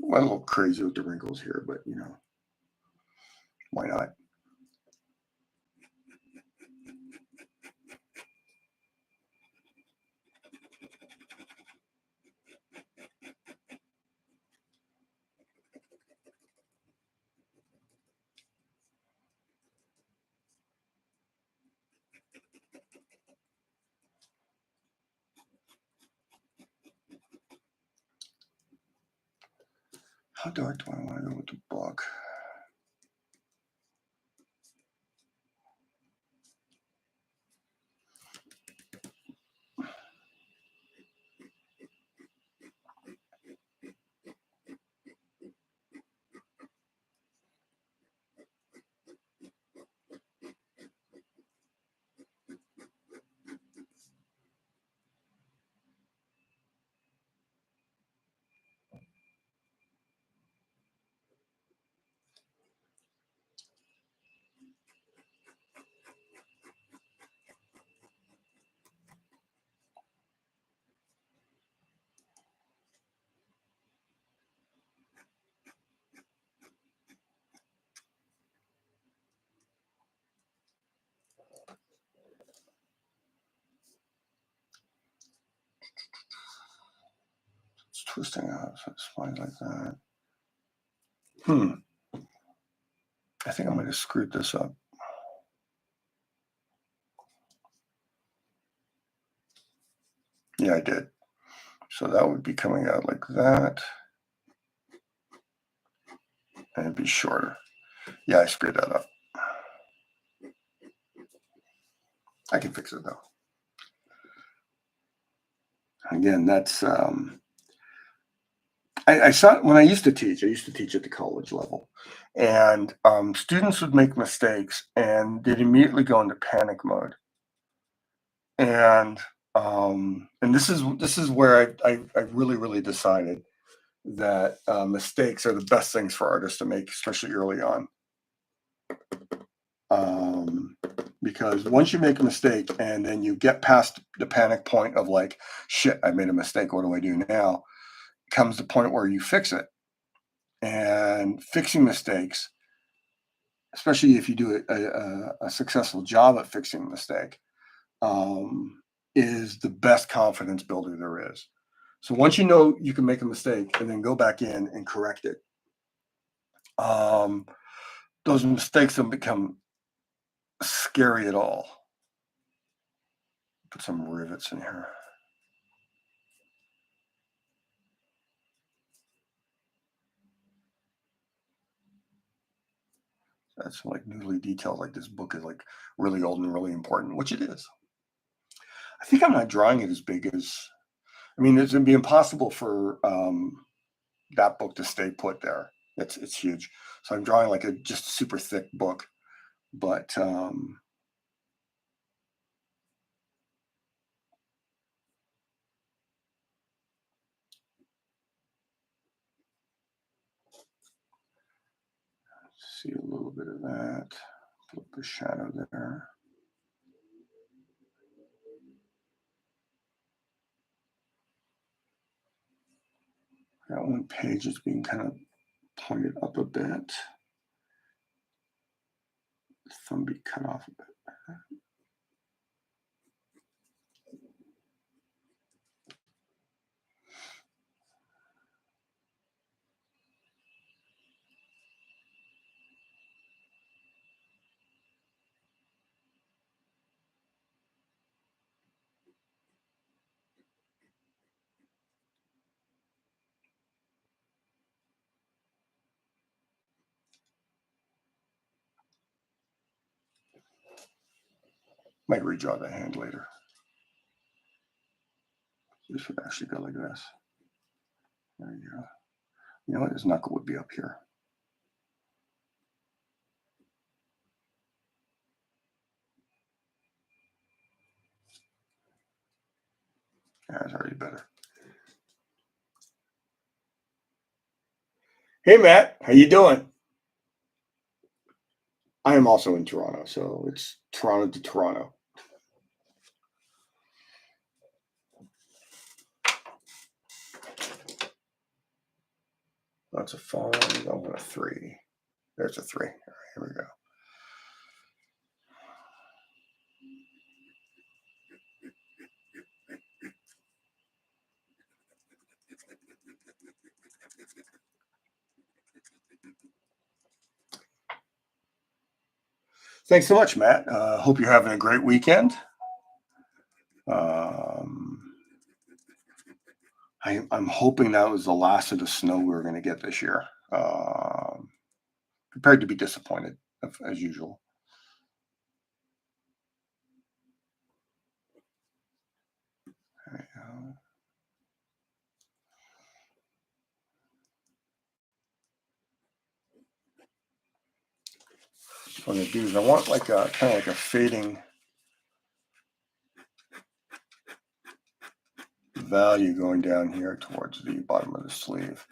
Went a little crazy with the wrinkles here, but you know, why not? How dark do I want to go with the book? It's twisting out, so it's fine like that. I think I might have screwed this up. Yeah, I did. So that would be coming out like that. And it'd be shorter. Yeah, I screwed that up. I can fix it though. Again, that's I saw when I used to teach at the college level, and students would make mistakes and they'd immediately go into panic mode. And this is where I really decided that mistakes are the best things for artists to make, especially early on. Because once you make a mistake and then you get past the panic point of like, shit, I made a mistake, what do I do now? Comes the point where you fix it. And fixing mistakes, especially if you do a successful job at fixing a mistake, is the best confidence builder there is. So once you know you can make a mistake and then go back in and correct it, those mistakes don't become scary at all. Put some rivets in here. That's like noodly details, like this book is like really old and really important, which it is. I think I'm not drawing it as big as, I mean, it's gonna be impossible for that book to stay put there. It's huge. So I'm drawing like a just super thick book, but see a little bit of that. Put the shadow there. That one page is being kind of pointed up a bit. The thumb be cut off a bit. Might redraw the hand later. This would actually go like this. There you go. You know what? His knuckle would be up here. Yeah, it's already better. Hey, Matt. How you doing? I am also in Toronto, so it's Toronto to Toronto. That's a 5. I want a 3. There's a 3. All right, here we go. Thanks so much, Matt. Hope you're having a great weekend. I'm hoping that was the last of the snow we were going to get this year. Prepared to be disappointed, as usual. There we go. What I'm going to do is I want like a kind of like a fading value going down here towards the bottom of the sleeve.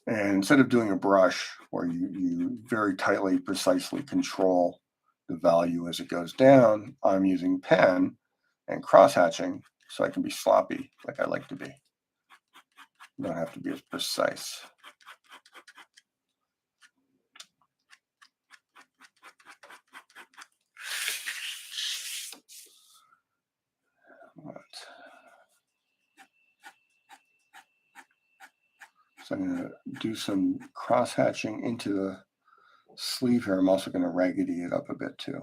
And instead of doing a brush where you very tightly, precisely control the value as it goes down, I'm using pen and cross-hatching so I can be sloppy like I like to be. You don't have to be as precise. Right. So I'm going to do some cross-hatching into the sleeve here. I'm also going to raggedy it up a bit too.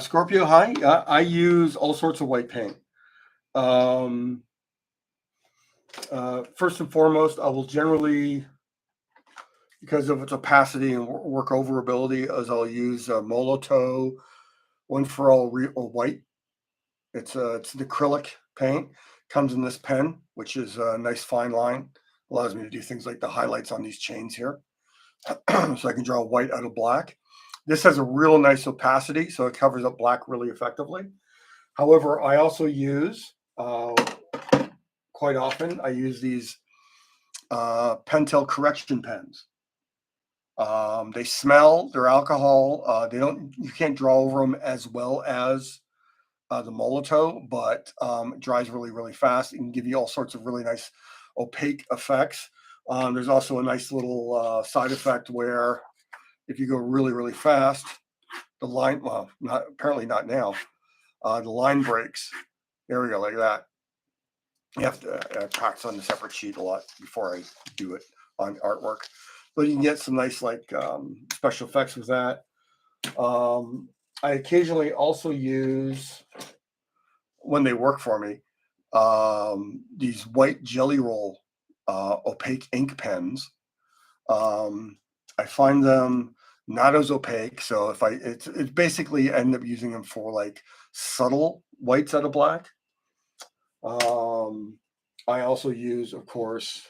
Scorpio High, I use all sorts of white paint. First and foremost, I will generally, because of its opacity and work over ability, as I'll use Molotow One for All White. It's an acrylic paint. Comes in this pen, which is a nice fine line. Allows me to do things like the highlights on these chains here. So I can draw white out of black. This has a real nice opacity, so it covers up black really effectively. However, I also use, quite often, I use these Pentel correction pens. They smell, they're alcohol. You can't draw over them as well as the Molotow, but it dries really, really fast. It can give you all sorts of really nice opaque effects. There's also a nice little side effect where if you go really, really fast, the line, well, apparently not now, the line breaks. There we go, like that. You have to practice on the separate sheet a lot before I do it on artwork. But you can get some nice special effects with that. I occasionally also use, when they work for me, these white Jelly Roll opaque ink pens. I find them not as opaque, so if it's basically I end up using them for like subtle whites out of black. I also use, of course,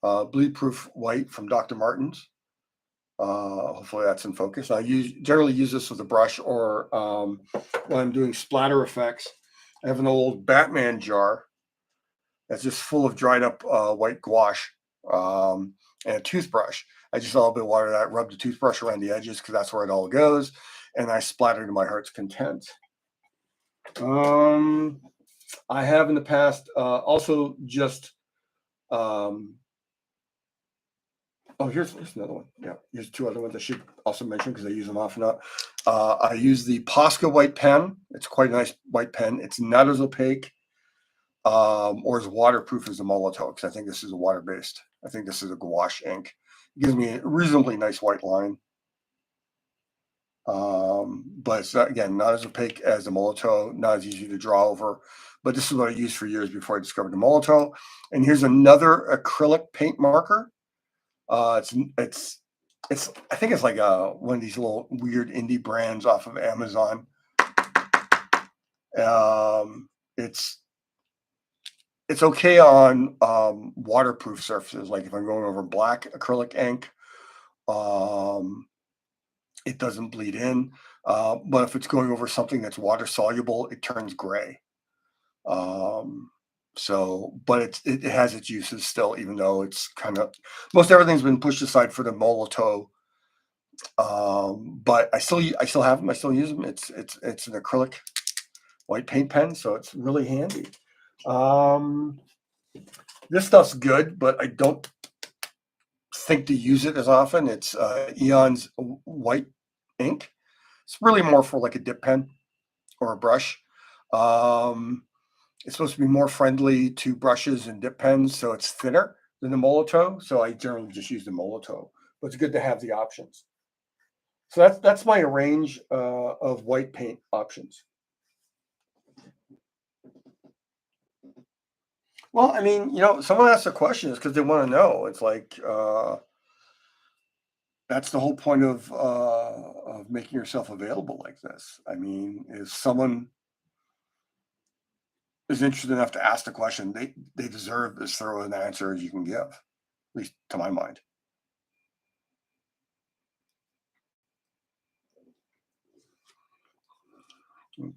bleed proof white from Dr. Martens. Hopefully that's in focus. I generally use this with a brush, or when I'm doing splatter effects. I have an old Batman jar that's just full of dried up white gouache and a toothbrush. I just add a little bit of water to that, rub the toothbrush around the edges because that's where it all goes, and I splatter to my heart's content. I have in the past also just here's another one. Yeah, here's two other ones I should also mention because I use them often. I use the Posca white pen. It's quite a nice white pen. It's not as opaque or as waterproof as the Molotow, because I think this is a water-based. I think this is a gouache ink. It gives me a reasonably nice white line. But it's again not as opaque as the Molotow, not as easy to draw over. But this is what I used for years before I discovered the Molotow. And here's another acrylic paint marker. It's I think it's like one of these little weird indie brands off of Amazon. It's It's okay on waterproof surfaces, like if I'm going over black acrylic ink, um, it doesn't bleed in. But if it's going over something that's water soluble, it turns gray. Um, but it has its uses still, even though it's kind of most everything's been pushed aside for the Molotow. But I still have them. I still use them. It's an acrylic white paint pen, so it's really handy. Um, this stuff's good, but I don't think to use it as often. It's Eon's white ink. It's really more for like a dip pen or a brush. Um, it's supposed to be more friendly to brushes and dip pens, so it's thinner than the Molotow. So I generally just use the Molotow, but it's good to have the options. So that's my range of white paint options. Well, I mean, someone asks a question is because they want to know. It's like that's the whole point of making yourself available like this. I mean, if someone is interested enough to ask the question, they deserve as thorough an answer as you can give, at least to my mind. I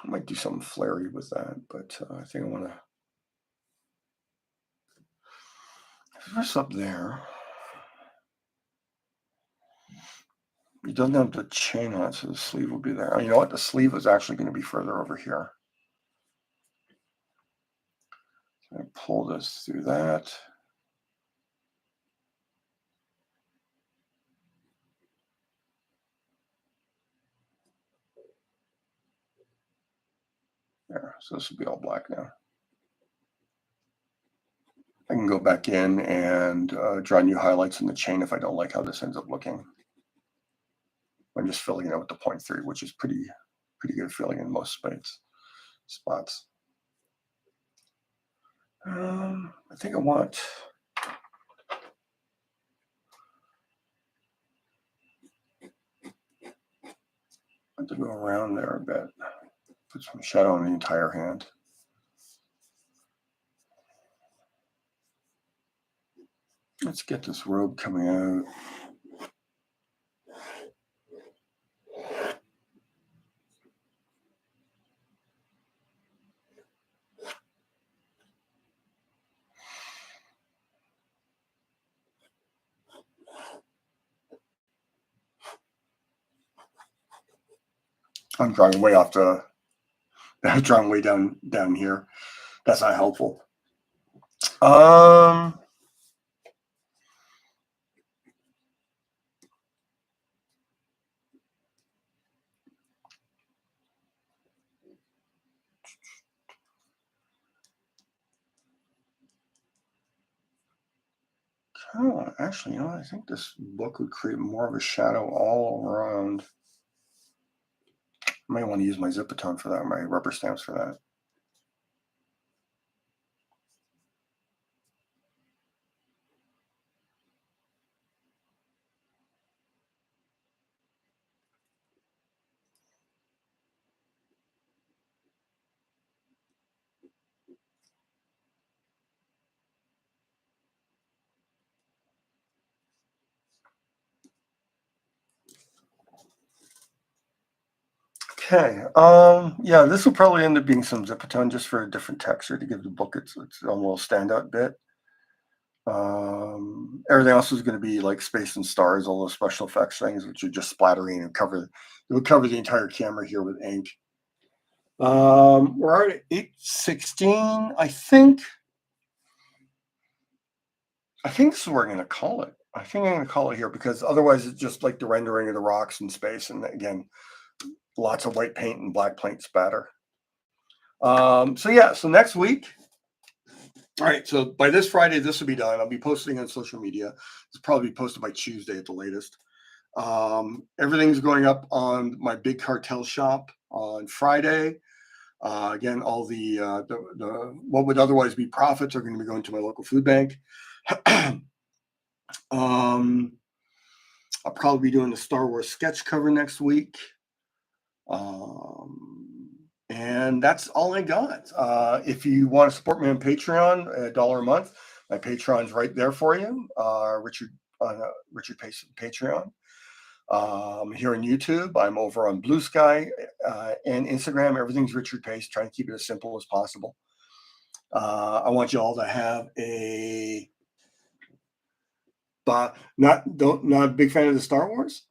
might do something flary with that, but I think I want to. What's up there? It doesn't have the chain on it, so the sleeve will be there. Oh, you know what? The sleeve is actually going to be further over here. So I pull this through that. There, so this will be all black now. I can go back in and draw new highlights in the chain if I don't like how this ends up looking. I'm just filling it out with the 0.3, which is pretty good filling in most spots. I think I want to go around there a bit. Put some shadow on the entire hand. Let's get this robe coming out. I'm drawing way off the. I'm drawing way down here. That's not helpful. Actually, I think this book would create more of a shadow all around. I might want to use my Zipatone for that, my rubber stamps for that. Okay. Yeah, this will probably end up being some Zipatone just for a different texture to give the book its own little standout bit. Everything else is going to be like space and stars, all those special effects things, which are just splattering and it would cover the entire camera here with ink. We're at 8:16. I think this is where I'm going to call it. I think I'm going to call it here because otherwise it's just like the rendering of the rocks in space. And again, lots of white paint and black paint spatter. So next week. All right. So by this Friday, this will be done. I'll be posting on social media. It's probably posted by Tuesday at the latest. Everything's going up on my Big Cartel shop on Friday. Again, all the what would otherwise be profits are going to be going to my local food bank. I'll probably be doing the Star Wars sketch cover next week. And that's all I got. If you want to support me on Patreon, $1 a month, my Patreon's right there for you. Richard Pace Patreon. Here on YouTube, I'm over on Blue Sky and Instagram. Everything's Richard Pace. Trying to keep it as simple as possible. I want you all to have a not a big fan of the Star Wars.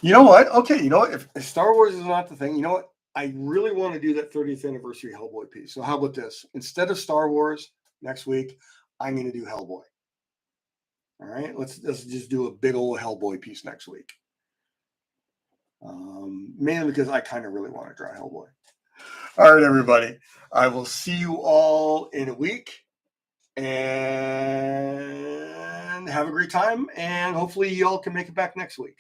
You know what? Okay, you know what? If Star Wars is not the thing, you know what? I really want to do that 30th anniversary Hellboy piece. So how about this? Instead of Star Wars next week, I'm going to do Hellboy. All right, let's just do a big old Hellboy piece next week. Mainly because I kind of really want to draw Hellboy. All right, everybody. I will see you all in a week. And have a great time. And hopefully you all can make it back next week.